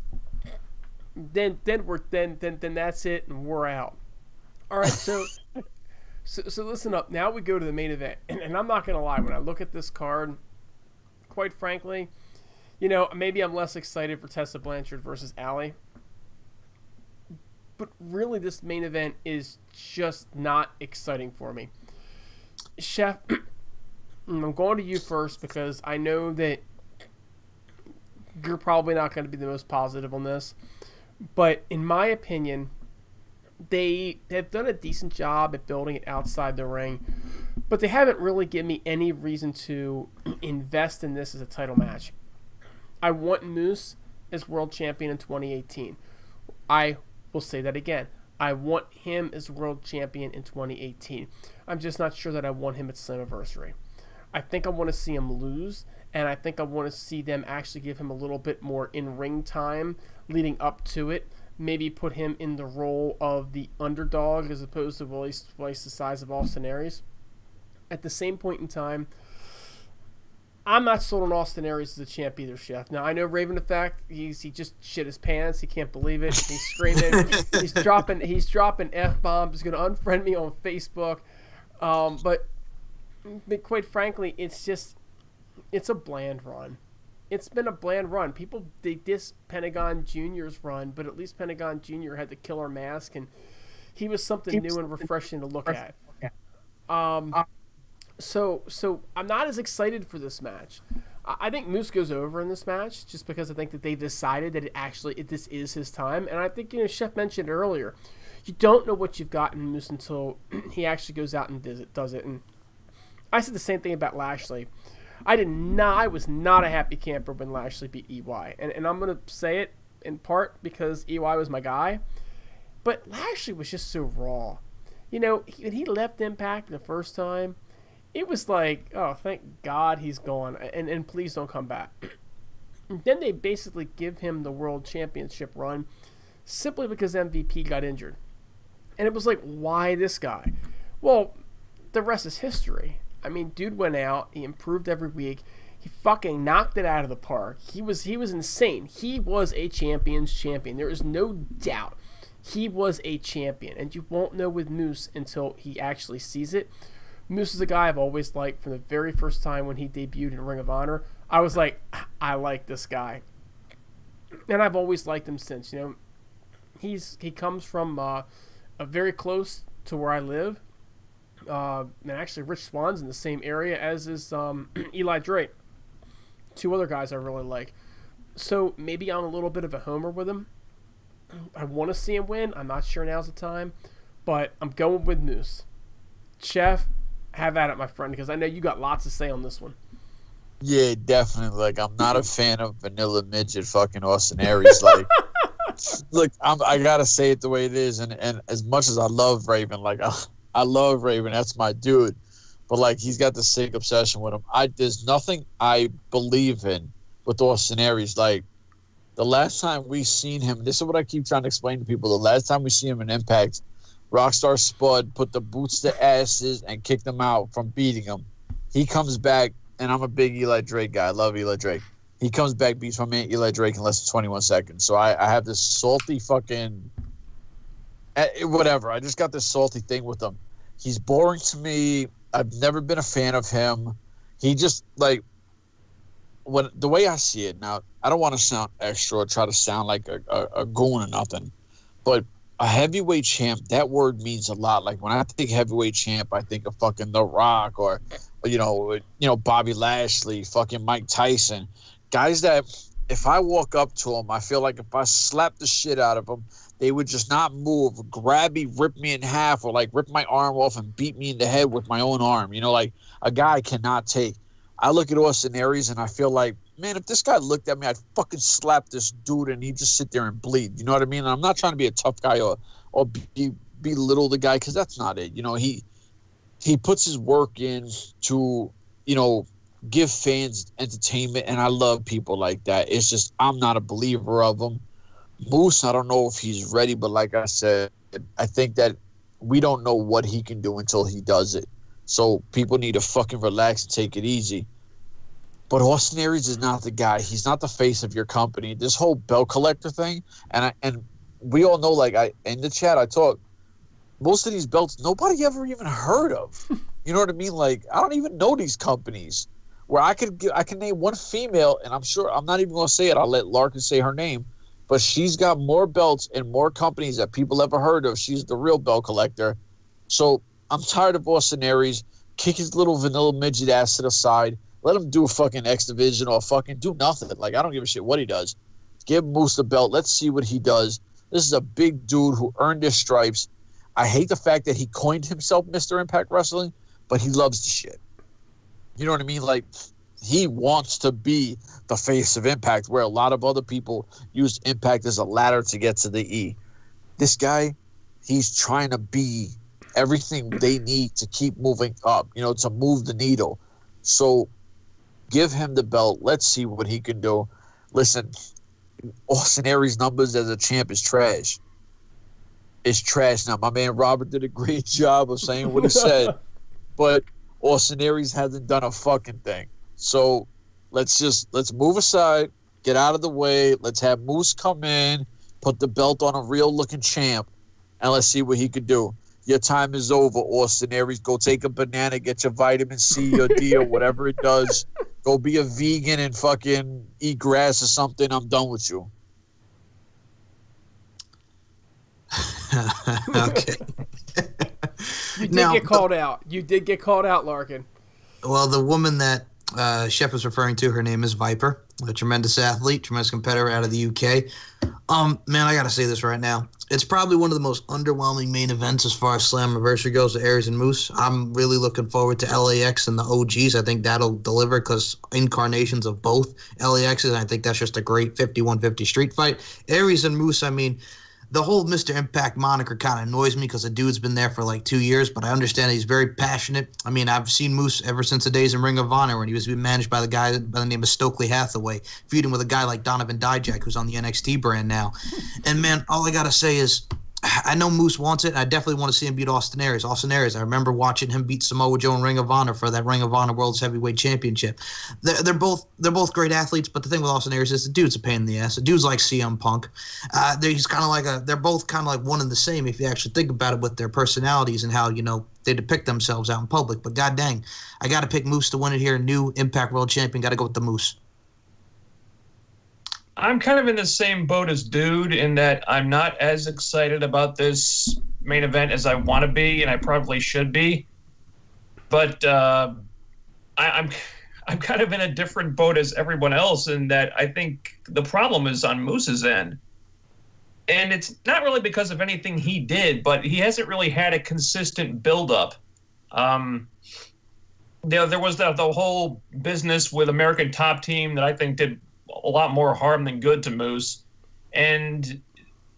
then that's it and we're out. All right, so listen up. Now we go to the main event, and I'm not gonna lie. When I look at this card, quite frankly, maybe I'm less excited for Tessa Blanchard versus Allie. But really, this main event is just not exciting for me. Chef, I'm going to you first because I know that you're probably not going to be the most positive on this. But in my opinion, they have done a decent job at building it outside the ring. But they haven't really given me any reason to invest in this as a title match. I want Moose as world champion in 2018. I will say that again. I want him as world champion in 2018. I'm just not sure that I want him at Slammiversary. I think I want to see him lose, and I think I want to see them actually give him a little bit more in-ring time leading up to it. Maybe put him in the role of the underdog as opposed to twice the size of Austin Aries. At the same point in time, I'm not sold on Austin Aries as a champ either, Chef. Now, I know Raven Effect, he just shit his pants. He can't believe it. He's screaming. he's dropping F-bombs. He's going to unfriend me on Facebook. But quite frankly, it's a bland run. It's been a bland run. People, they diss Pentagon Jr.'s run, but at least Pentagon Jr. had the killer mask, and he was something new and refreshing to look at. So I'm not as excited for this match. I think Moose goes over in this match just because I think that they decided that this is his time. And I think, Chef mentioned earlier, you don't know what you've got in Moose until he actually goes out and does it. And I said the same thing about Lashley. I was not a happy camper when Lashley beat EY. And I'm going to say it in part because EY was my guy. But Lashley was just so raw. When he left Impact the first time, it was like, oh, thank God he's gone, and please don't come back. Then they basically give him the World Championship run simply because MVP got injured. And it was like, why this guy? Well, the rest is history. I mean, dude went out, he improved every week, he fucking knocked it out of the park. He was insane. He was a champion's champion. There is no doubt he was a champion, and you won't know with Moose until he actually sees it. Moose is a guy I've always liked from the very first time when he debuted in Ring of Honor. I was like, I like this guy. And I've always liked him since. He comes from a very close to where I live. And actually, Rich Swann's in the same area as is Eli Drake. Two other guys I really like. So maybe I'm a little bit of a homer with him. I want to see him win. I'm not sure now's the time. But I'm going with Moose. Chef, have at it, my friend, because I know you got lots to say on this one. Yeah, definitely. Like, I'm not a fan of vanilla midget fucking Austin Aries. Like, look, I gotta say it the way it is. And as much as I love Raven, like I love Raven, that's my dude. But like, he's got this sick obsession with him. There's nothing I believe in with Austin Aries. Like, the last time we seen him, this is what I keep trying to explain to people. The last time we see him in Impact, Rockstar Spud put the boots to asses and kicked them out from beating him. He comes back, and I'm a big Eli Drake guy. I love Eli Drake. He comes back, beats my man Eli Drake in less than 21 seconds. So I have this salty fucking whatever. I just got this salty thing with him. He's boring to me. I've never been a fan of him. He just, like, the way I see it now, I don't want to sound extra or try to sound like a goon or nothing, but a heavyweight champ, that word means a lot. Like, when I think heavyweight champ, I think of fucking The Rock or Bobby Lashley, fucking Mike Tyson. Guys that if I walk up to them, I feel like if I slap the shit out of them, they would just not move, grab me, rip me in half, or like rip my arm off and beat me in the head with my own arm. Like a guy cannot take. I look at Austin Aries and I feel like, man, if this guy looked at me, I'd fucking slap this dude and he'd just sit there and bleed. You know what I mean? And I'm not trying to be a tough guy or belittle the guy, because that's not it. He puts his work in to, give fans entertainment, and I love people like that. It's just I'm not a believer of him. Moose, I don't know if he's ready, but like I said, I think that we don't know what he can do until he does it. So people need to fucking relax and take it easy. But Austin Aries is not the guy. He's not the face of your company. This whole belt collector thing, and we all know, like, in the chat I talk, most of these belts nobody ever even heard of. You know what I mean? Like, I don't even know these companies. Where I can name one female, and I'm sure I'm not even going to say it. I'll let Larkin say her name, but she's got more belts and more companies that people ever heard of. She's the real belt collector. So I'm tired of Austin Aries. Kick his little vanilla midget ass to the side. Let him do a fucking X Division or fucking do nothing. Like, I don't give a shit what he does. Give Moose the belt. Let's see what he does. This is a big dude who earned his stripes. I hate the fact that he coined himself Mr. Impact Wrestling, but he loves the shit. You know what I mean? Like, he wants to be the face of Impact, where a lot of other people use Impact as a ladder to get to the E. This guy, he's trying to be everything they need to keep moving up, you know, to move the needle. So give him the belt. Let's see what he can do. Listen, Austin Aries' numbers as a champ is trash. It's trash. Now, my man Robert did a great job of saying what he said, but Austin Aries hasn't done a fucking thing. So let's move aside, get out of the way. Let's have Moose come in, put the belt on a real looking champ, and let's see what he could do. Your time is over, Austin Aries. Go take a banana, get your vitamin C or D or whatever it does. Go be a vegan and fucking eat grass or something. I'm done with you. Okay. You did get called out. You did get called out, Larkin. Well, the woman that Chef was referring to, her name is Viper, a tremendous athlete, tremendous competitor out of the UK. Man, I got to say this right now. It's probably one of the most underwhelming main events as far as Slammiversary goes, the Aries and Moose. I'm really looking forward to LAX and the OGs. I think that'll deliver because incarnations of both LAXs, and I think that's just a great 51-50 street fight. Aries and Moose, I mean, the whole Mr. Impact moniker kind of annoys me because the dude's been there for like 2 years, but I understand he's very passionate. I mean, I've seen Moose ever since the days in Ring of Honor when he was being managed by the guy by the name of Stokely Hathaway, feuding with a guy like Donovan Dijak, who's on the NXT brand now. And, man, all I got to say is I know Moose wants it, and I definitely want to see him beat Austin Aries. Austin Aries, I remember watching him beat Samoa Joe in Ring of Honor for that Ring of Honor World's Heavyweight Championship. They're both great athletes, but the thing with Austin Aries is the dude's a pain in the ass. The dude's like CM Punk. They're both kind of like one and the same if you actually think about it with their personalities and how, you know, they depict themselves out in public. But god dang, I got to pick Moose to win it here. New Impact World Champion. Got to go with the Moose. I'm kind of in the same boat as Dude in that I'm not as excited about this main event as I want to be, and I probably should be. But I'm kind of in a different boat as everyone else in that I think the problem is on Moose's end. And it's not really because of anything he did, but he hasn't really had a consistent build-up. There was the whole business with American Top Team that I think did a lot more harm than good to Moose. And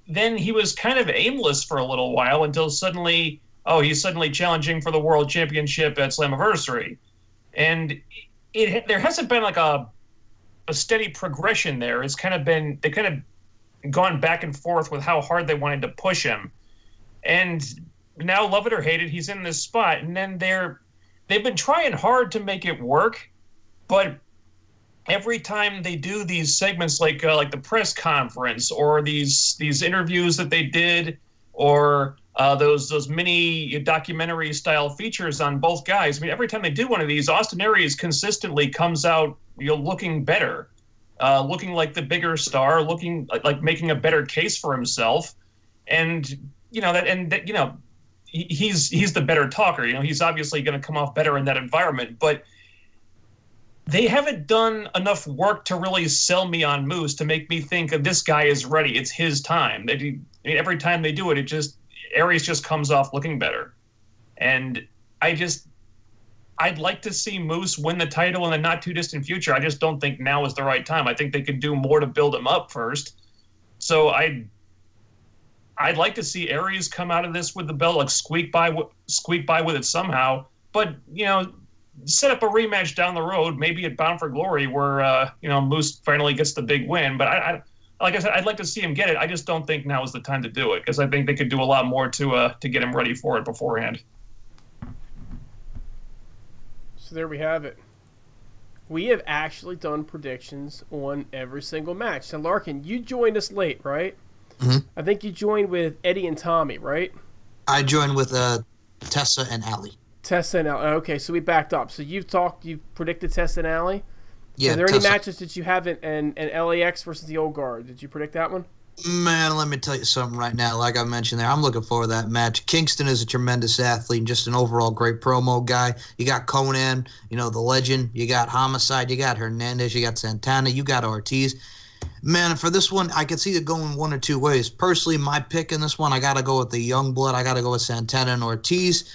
then he was kind of aimless for a little while until suddenly, he's suddenly challenging for the World Championship at Slammiversary. And there hasn't been like a steady progression there. It's kind of been, they kind of gone back and forth with how hard they wanted to push him. And now, love it or hate it, he's in this spot. And then they've been trying hard to make it work, but every time they do these segments like the press conference or these interviews that they did or those mini documentary style features on both guys, I mean, every time they do one of these, Austin Aries consistently comes out looking better, looking like the bigger star, looking like making a better case for himself. And he's the better talker. He's obviously going to come off better in that environment, but they haven't done enough work to really sell me on Moose to make me think this guy is ready. It's his time. Every time they do it, Aries just comes off looking better. And I'd like to see Moose win the title in the not too distant future. I just don't think now is the right time. I think they could do more to build him up first. So I'd like to see Aries come out of this with the belt, like squeak by with it somehow. But set up a rematch down the road, maybe at Bound for Glory, where Moose finally gets the big win. But like I said, I'd like to see him get it. I just don't think now is the time to do it because I think they could do a lot more to get him ready for it beforehand. So there we have it. We have actually done predictions on every single match. Now, Larkin, you joined us late, right? Mm-hmm. I think you joined with Eddie and Tommy, right? I joined with Tessa and Allie. Tessa and Allie. Okay, so we backed up. So you've predicted Tessa and Allie? Yeah. Are there Tessa. any matches that you haven't, and LAX versus the Old Guard? Did you predict that one? Man, let me tell you something right now. Like I mentioned there, I'm looking forward to that match. Kingston is a tremendous athlete and just an overall great promo guy. You got Conan, the legend. You got Homicide. You got Hernandez. You got Santana. You got Ortiz. Man, for this one, I could see it going one or two ways. Personally, my pick in this one, I got to go with the young blood. I got to go with Santana and Ortiz.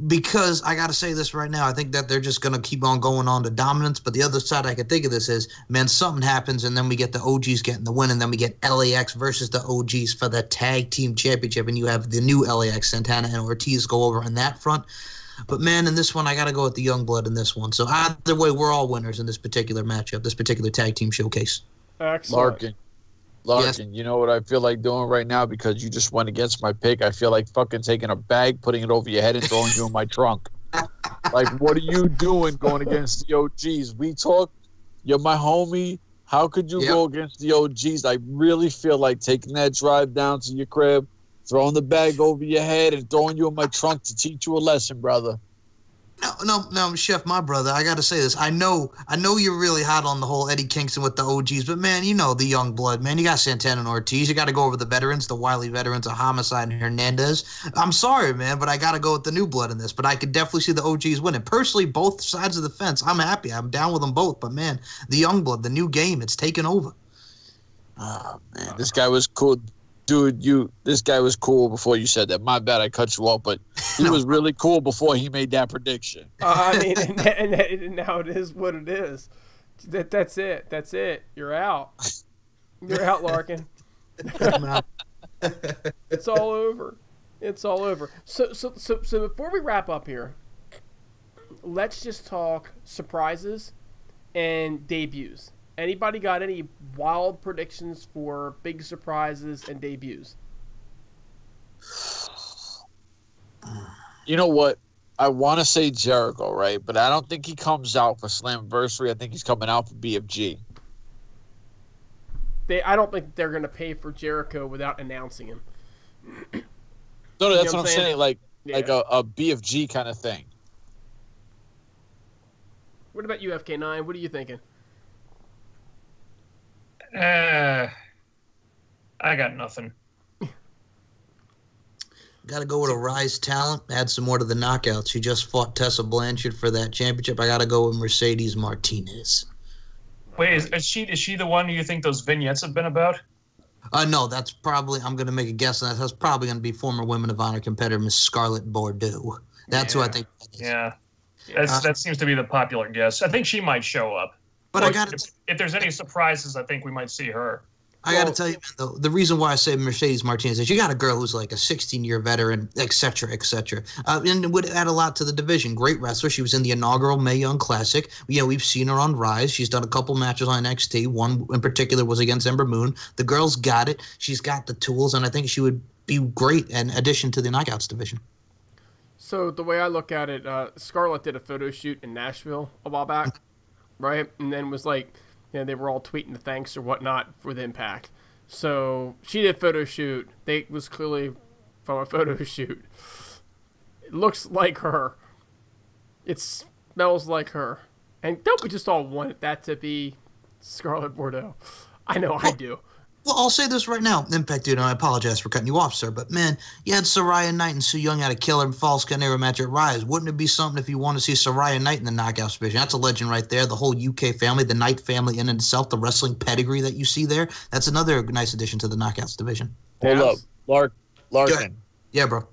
Because I got to say this right now, I think that they're just going to keep on going on to dominance. But the other side I could think of this is, man, something happens, and then we get the OGs getting the win, and then we get LAX versus the OGs for the tag team championship, and you have the new LAX, Santana and Ortiz, go over on that front. But, man, in this one, I got to go with the young blood in this one. So either way, we're all winners in this particular matchup, this particular tag team showcase. Excellent. Larkin, yes. You know what I feel like doing right now because you just went against my pick? I feel like fucking taking a bag, putting it over your head, and throwing you in my trunk. Like, what are you doing going against the OGs? We talk. You're my homie. How could you go against the OGs? I really feel like taking that drive down to your crib, throwing the bag over your head, and throwing you in my trunk to teach you a lesson, brother. No, Chef, my brother, I got to say this. I know you're really hot on the whole Eddie Kingston with the OGs, but, man, the young blood, man. You got Santana and Ortiz. You got to go over the veterans, the wily veterans of Homicide and Hernandez. I'm sorry, man, but I got to go with the new blood in this. But I could definitely see the OGs winning. Personally, both sides of the fence, I'm happy. I'm down with them both. But, man, the young blood, the new game, it's taken over. Oh, man, this guy was cool. Dude, this guy was cool before you said that. My bad, I cut you off, but he was really cool before he made that prediction. I mean, and now it is what it is. That's it. That's it. You're out. You're out, Larkin. It's all over. It's all over. So before we wrap up here, let's just talk surprises and debuts. Anybody got any wild predictions for big surprises and debuts? You know what? I want to say Jericho, right? But I don't think he comes out for Slammiversary. I think he's coming out for BFG. I don't think they're going to pay for Jericho without announcing him. No, that's what I'm saying. Like a BFG kind of thing. What about you, FK9? What are you thinking? I got nothing. Got to go with a Rise talent. Add some more to the knockouts. She just fought Tessa Blanchard for that championship. I got to go with Mercedes Martinez. Wait, is she the one you think those vignettes have been about? No, that's probably, I'm going to make a guess on that. That's probably going to be former Women of Honor competitor Miss Scarlett Bordeaux. That's who I think that is. Yeah. That seems to be the popular guess. I think she might show up. But I got if there's any surprises, I think we might see her. I got to tell you, man, though, the reason why I say Mercedes Martinez is you got a girl who's like a 16-year veteran, et cetera, et cetera. And would add a lot to the division. Great wrestler. She was in the inaugural Mae Young Classic. We've seen her on Rise. She's done a couple matches on NXT. One in particular was against Ember Moon. The girl's got it. She's got the tools, and I think she would be great in addition to the Knockouts division. So the way I look at it, Scarlett did a photo shoot in Nashville a while back, right? And then was like, they were all tweeting the thanks or whatnot for the Impact. So she did a photo shoot. They was clearly from a photo shoot. It looks like her. It smells like her. And don't we just all want that to be Scarlett Bordeaux? I know I do. Well, I'll say this right now, Impact dude, and I apologize for cutting you off, sir, but man, you had Saraya Knight and Su Yung at a killer and false Canero match at Rise. Wouldn't it be something if you want to see Saraya Knight in the Knockouts division? That's a legend right there. The whole UK family, the Knight family in itself, the wrestling pedigree that you see there, that's another nice addition to the Knockouts division. Hold up, Larkin. Yeah, bro.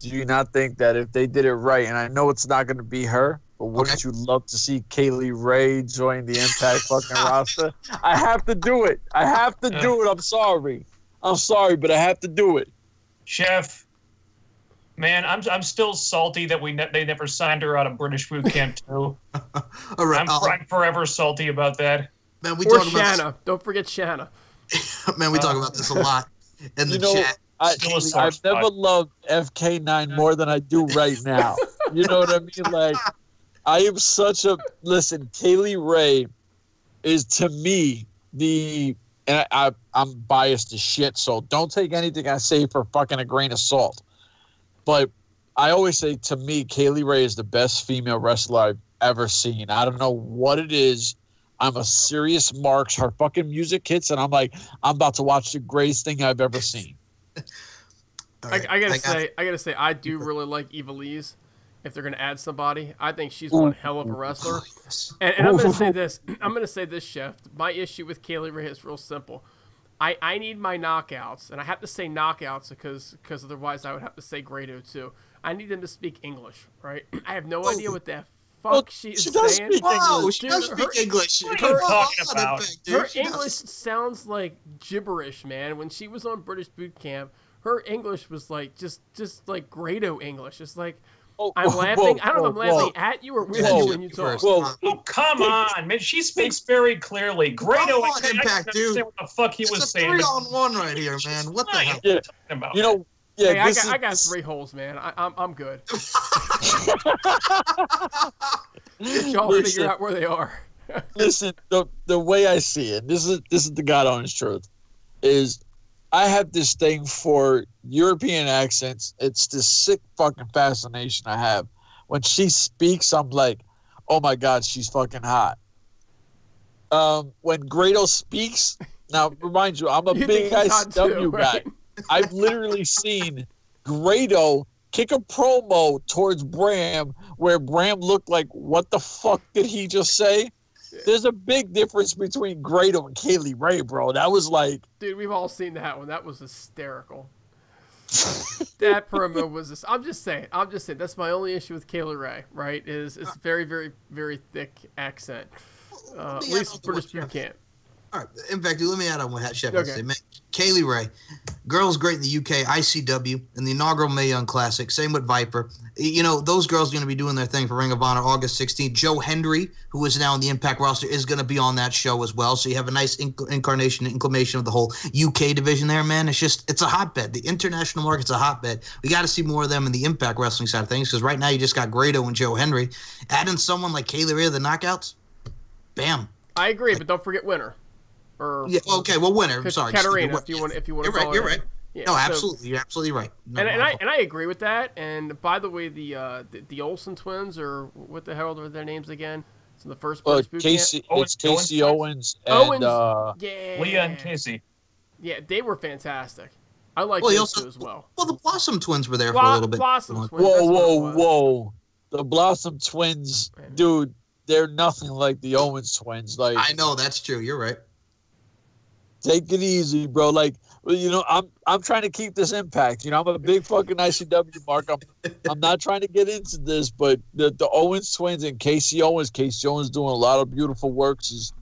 Do you not think that if they did it right, and I know it's not going to be her, but wouldn't you love to see Kaylee Ray join the Impact fucking roster? I have to do it. I'm sorry, but I have to do it. Chef, man, I'm still salty that they never signed her out of British Boot Camp 2. All right, I'm forever salty about that. Man, or Shanna. Don't forget Shanna. Man, we talk about this a lot in the chat. I've never loved FK9 more than I do right now. You know what I mean? Like, I am such a listen. Kaylee Ray is to me and I'm biased as shit, so don't take anything I say for fucking a grain of salt. But I always say, to me, Kaylee Ray is the best female wrestler I've ever seen. I don't know what it is. I'm a serious marks. Her fucking music hits, and I'm like, I'm about to watch the greatest thing I've ever seen. Right. I gotta say, I do really like Ivelisse. If they're gonna add somebody, I think she's one hell of a wrestler. And I'm gonna say this. I'm gonna say this, Chef. My issue with Kaylee Ray is real simple. I need my knockouts, and I have to say knockouts because otherwise I would have to say Grado too. I need them to speak English, right? I have no idea what the fuck she is saying. She does speak English. What are you talking about? Her English sounds like gibberish, man. When she was on British Boot Camp, her English was like just like Grado English. It's like I'm laughing. I don't know if I'm laughing at you or with you when you talk. Oh, come on, man. She speaks very clearly. Grado, I Impact, can't understand what the fuck he was saying. It's a 3-on-1 right here, man. What the hell? Yeah. About? You know, yeah, hey, I got 3 holes, man. I'm good. Y'all figure out where they are. Listen, the way I see it, this is the God honest truth, is I have this thing for European accents. It's this sick fucking fascination I have. When she speaks, I'm like, oh my God, she's fucking hot. When Grado speaks, now remind you, I'm a big ICW guy. Right? I've literally seen Grado kick a promo towards Bram where Bram looked like, what the fuck did he just say? There's a big difference between Grado and Kaylee Ray, bro. That was like... Dude, we've all seen that one. That was hysterical. That promo was... I'm just saying. That's my only issue with Kaylee Ray, right? Is very, very, very thick accent. At least British Boot Camp. All right. In fact, let me add on what Chef has to say. Man, Kaylee Ray, girls great in the UK, ICW, in the inaugural Mae Young Classic. Same with Viper. You know, those girls are going to be doing their thing for Ring of Honor August 16th. Joe Hendry, who is now in the Impact roster, is going to be on that show as well. So you have a nice inclination of the whole UK division there, man. It's a hotbed. The international market's a hotbed. We got to see more of them in the Impact Wrestling side of things because right now you just got Grado and Joe Hendry. Adding someone like Kaylee Ray to the knockouts, bam. I agree, but don't forget Winner. Yeah. Okay. Well, Winner. I'm sorry. Katarina, if you want to. You're right. You're right. Yeah, no, absolutely. You're absolutely right. No, and I agree with that. And by the way, the Olsen twins, or what the hell are their names again? It's in the first place. Casey. It's Casey Owens and Leah and Casey. Yeah, they were fantastic. I like those two as well. Well, the Blossom twins were there for a little bit. Blossom twins. Whoa! The Blossom twins, dude. They're nothing like the Owens twins. Like I know that's true. You're right. Take it easy, bro. Like, you know, I'm trying to keep this Impact. You know, I'm a big fucking ICW mark. I'm not trying to get into this, but the Owens twins and Casey Owens doing a lot of beautiful work. She's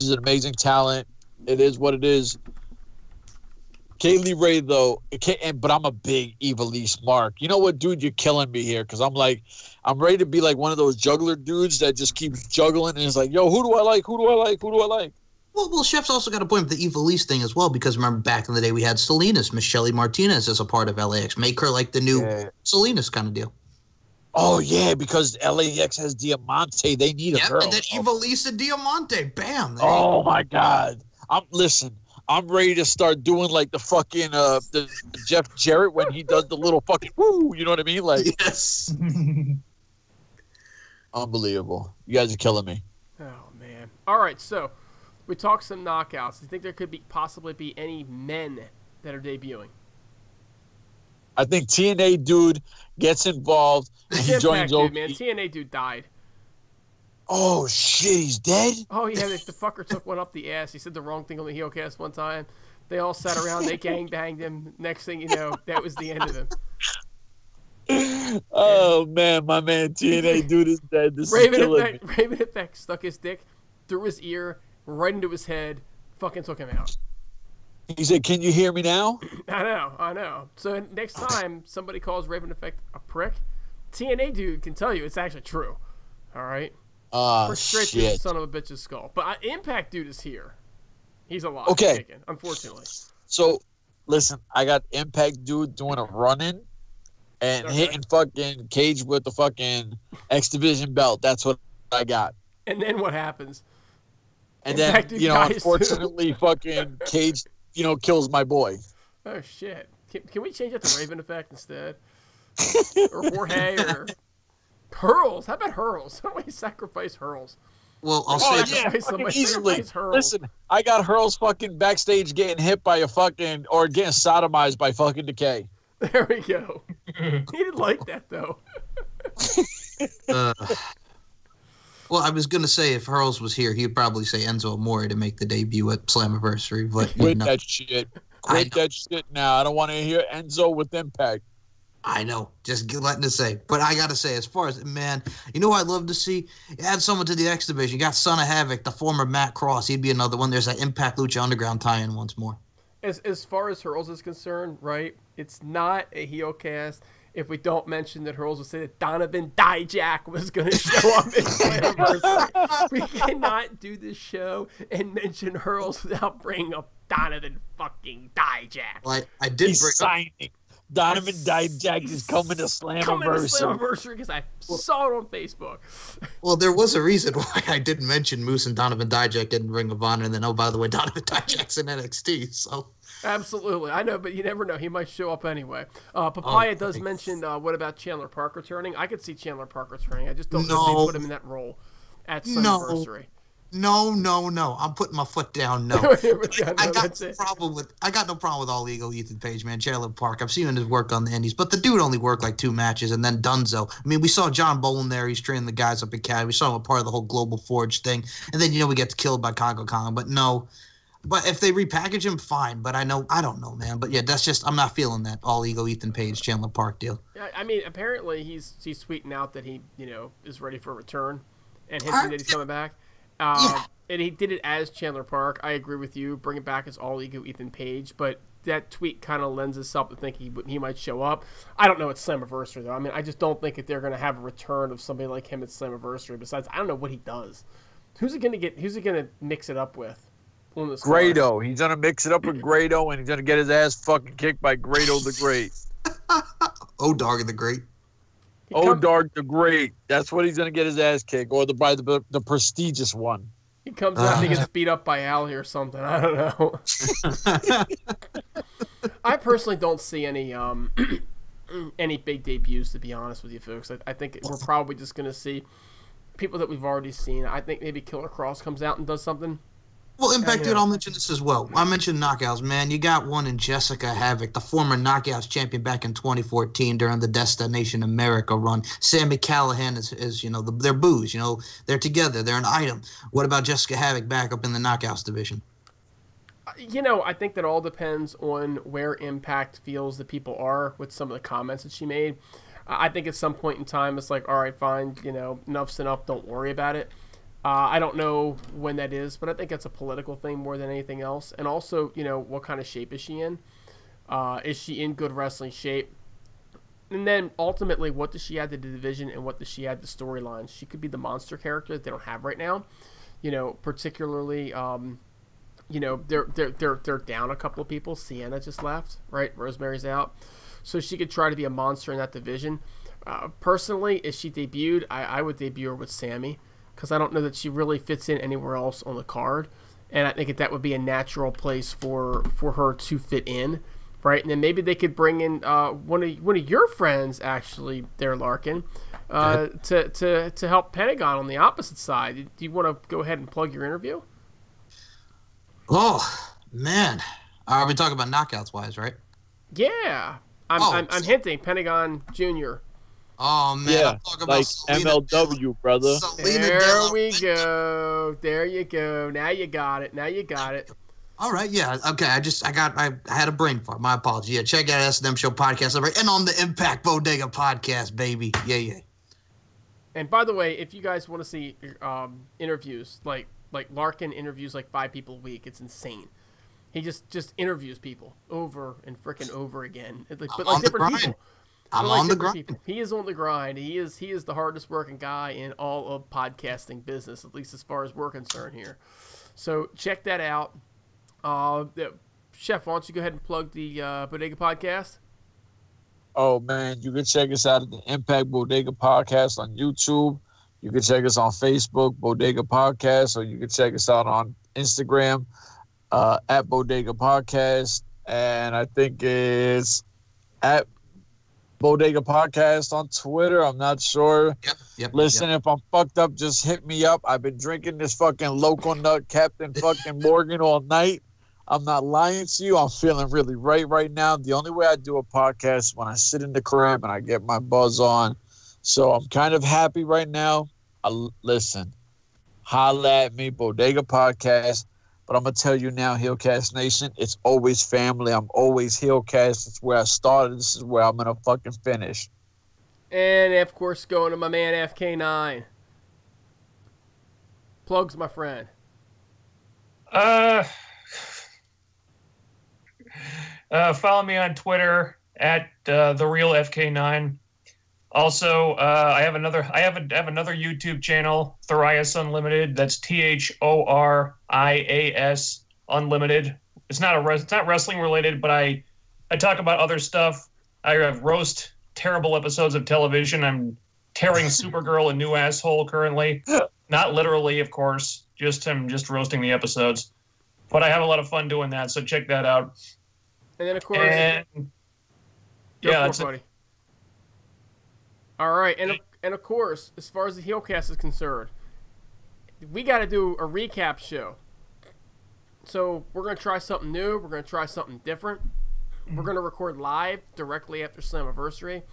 an amazing talent. It is what it is. Kaylee Ray, though, but I'm a big Ivelisse mark. You know what, dude? You're killing me here because I'm ready to be like one of those juggler dudes that just keeps juggling and is like, yo, who do I like? Who do I like? Who do I like? Well, Chef's also got a point with the Ivelisse thing as well, because remember back in the day we had Salinas, Michelle Martinez as a part of LAX. Make her like the new Salinas kind of deal. Oh, yeah, because LAX has Diamante. They need a girl. And then Ivelisse and Diamante. Bam. Oh, my God. I'm ready to start doing like the fucking the Jeff Jarrett when he does the little fucking woo. You know what I mean? Like, yes. Unbelievable. You guys are killing me. Oh, man. All right, so... We talked some knockouts. Do you think there could possibly be any men that are debuting? I think TNA dude gets involved. And he joins dude, man. TNA dude died. Oh shit, he's dead? Oh yeah, the fucker took one up the ass. He said the wrong thing on the Heelcast one time. They all sat around. They gangbanged him. Next thing you know, that was the end of him. Oh man, my man TNA dude is dead. Raven Effect stuck his dick through his ear. Right into his head, fucking took him out. He said, "Can you hear me now?" I know. So next time somebody calls Raven Effect a prick, TNA dude can tell you it's actually true. All right. Oh, straight through the son of a bitch's skull. But Impact dude is here. He's a lot. Okay. Taken, unfortunately. So, listen, I got Impact dude doing a run-in and hitting fucking Cage with the fucking X Division belt. That's what I got. And then what happens? And Impact then, dude dies unfortunately, fucking Cage, kills my boy. Oh, shit. Can we change that to Raven Effect instead? Or Jorge or Hurls? How about Hurls? How do we sacrifice Hurls? Well, I'll fucking easily. Hurls. Listen, I got Hurls fucking backstage getting hit by or getting sodomized by fucking Decay. There we go. He didn't like that, though. Well, I was going to say if Hurls was here, he'd probably say Enzo Amore to make the debut at Slammiversary. But Quit that shit. Quit that shit now. I don't want to hear Enzo with Impact. I know. Just letting it say. But I got to say, as far as, man, you know what I'd love to see? Add someone to the X Division. You got Son of Havoc, the former Matt Kross. He'd be another one. There's that Impact Lucha Underground tie-in once more. As far as Hurls is concerned, right, it's not a heel cast if we don't mention that Hurls would say that Donovan Dijak was going to show up in Slammiversary. We cannot do this show and mention Hurls without bringing up Donovan fucking Dijak. Well, I did He's signing. Donovan Dijak is coming to Slammiversary because I saw it on Facebook. Well, there was a reason why I didn't mention Moose and Donovan Dijak in Ring of Honor, and then, oh, by the way, Donovan Dijak's in NXT, so... Absolutely. I know, but you never know. He might show up anyway. Papaya does mention, what about Chandler Park returning? I could see Chandler Park returning. I just don't know if they put him in that role at Slammiversary. No. I'm putting my foot down. No. I got no problem with All Ego Ethan Page, man. Chandler Park. I've seen his work on the Indies, but the dude only worked like 2 matches, and then Dunzo. I mean, we saw John Bolin there. He's training the guys up in Cali. We saw him a part of the whole Global Forge thing, and then we get killed by Congo Kong. But no. But if they repackage him, fine. But I don't know, man. But yeah, that's just, I'm not feeling that All Ego Ethan Page Chandler Park deal. I mean, apparently he's tweeting out that he is ready for a return, and hinting that he's coming back. And he did it as Chandler Park. I agree with you. Bring it back as All Ego Ethan Page, but that tweet kind of lends itself to think he might show up. I don't know at Slammiversary though. I mean, I just don't think that they're going to have a return of somebody like him at Slammiversary. Besides, I don't know what he does. Who's he going to mix it up with? Grado. He's going to mix it up with Grado, and he's going to get his ass fucking kicked by Grado the Great. O'Darg the Great. O'Darg the Great. That's what he's going to get his ass kicked, or by the prestigious one. He comes out and he gets beat up by Allie or something. I don't know. I personally don't see any big debuts, to be honest with you folks. I think we're probably just going to see people that we've already seen. I think maybe Killer Kross comes out and does something. Well, Impact, dude, I'll mention this as well. I mentioned Knockouts, man. You got one in Jessica Havoc, the former Knockouts champion back in 2014 during the Destination America run. Sami Callihan is their booze. They're together. They're an item. What about Jessica Havoc back up in the Knockouts division? I think that all depends on where Impact feels that people are with some of the comments that she made. I think at some point in time, it's like, all right, fine, enough's enough. Don't worry about it. I don't know when that is, but I think it's a political thing more than anything else. And also, what kind of shape is she in? Is she in good wrestling shape? And then ultimately, what does she add to the division and what does she add to storylines? She could be the monster character that they don't have right now. Particularly, they're down a couple of people. Sienna just left, right? Rosemary's out. So she could try to be a monster in that division. Personally, if she debuted, I would debut her with Sami, because I don't know that she really fits in anywhere else on the card. And I think that would be a natural place for her to fit in, right? And then maybe they could bring in one of your friends, actually, there, Larkin, to help Pentagon on the opposite side. Do you want to go ahead and plug your interview? Oh, man. Are we talking about Knockouts-wise, right? Yeah. I'm hinting Pentagon Jr. Oh, man. Yeah, I'm talking like about MLW, brother. There we go. There you go. Now you got it. All right, yeah. Okay, I had a brain fart. My apologies. Yeah, check out S&M Show Podcast and on the Impact Bodega Podcast, baby. Yeah. And by the way, if you guys want to see interviews, like Larkin interviews like 5 people a week, it's insane. He just interviews people over and frickin' over again. But like different people. I'm on the grind. People. He is on the grind. He is the hardest working guy in all of podcasting business, at least as far as we're concerned here. So check that out. Chef, why don't you go ahead and plug the Bodega Podcast? Oh, man, you can check us out at the Impact Bodega Podcast on YouTube. You can check us on Facebook, Bodega Podcast, or you can check us out on Instagram at Bodega Podcast. And I think it's at Bodega Podcast on Twitter. I'm not sure. Yep. Listen, if I'm fucked up, just hit me up. I've been drinking this fucking local nut Captain fucking Morgan all night. I'm not lying to you. I'm feeling really right now. The only way I do a podcast is when I sit in the crib and I get my buzz on. So I'm kind of happy right now. Listen, holla at me, Bodega Podcast. But I'm going to tell you now, Heelcast Nation, it's always family. I'm always Heelcast. It's where I started. This is where I'm going to fucking finish. And, of course, going to my man FK9. Plugs, my friend. Follow me on Twitter at TheRealFK9. Also, I have another YouTube channel, Thorias Unlimited. That's THORIAS Unlimited. It's not wrestling related, but I talk about other stuff. I roast terrible episodes of television. I'm tearing Supergirl a new asshole currently. Not literally, of course. I'm just roasting the episodes. But I have a lot of fun doing that, so check that out. And then, of course, that's it. All right, and of course, as far as the Heelcast is concerned, we got to do a recap show. So we're going to try something new. We're going to try something different. We're going to record live directly after Slammiversary.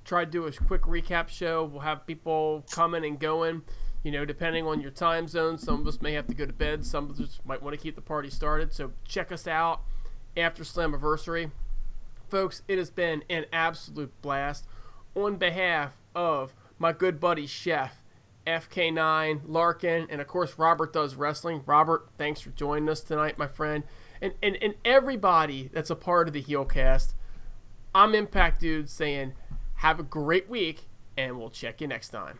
Try to do a quick recap show. We'll have people coming and going, depending on your time zone. Some of us may have to go to bed. Some of us might want to keep the party started. So check us out after Slammiversary. Folks, it has been an absolute blast. On behalf of my good buddy Chef, FK9, Larkin, and of course Robert Does Wrestling. Robert, thanks for joining us tonight, my friend. And everybody that's a part of the Heelcast, I'm Impact Dude saying have a great week, and we'll check you next time.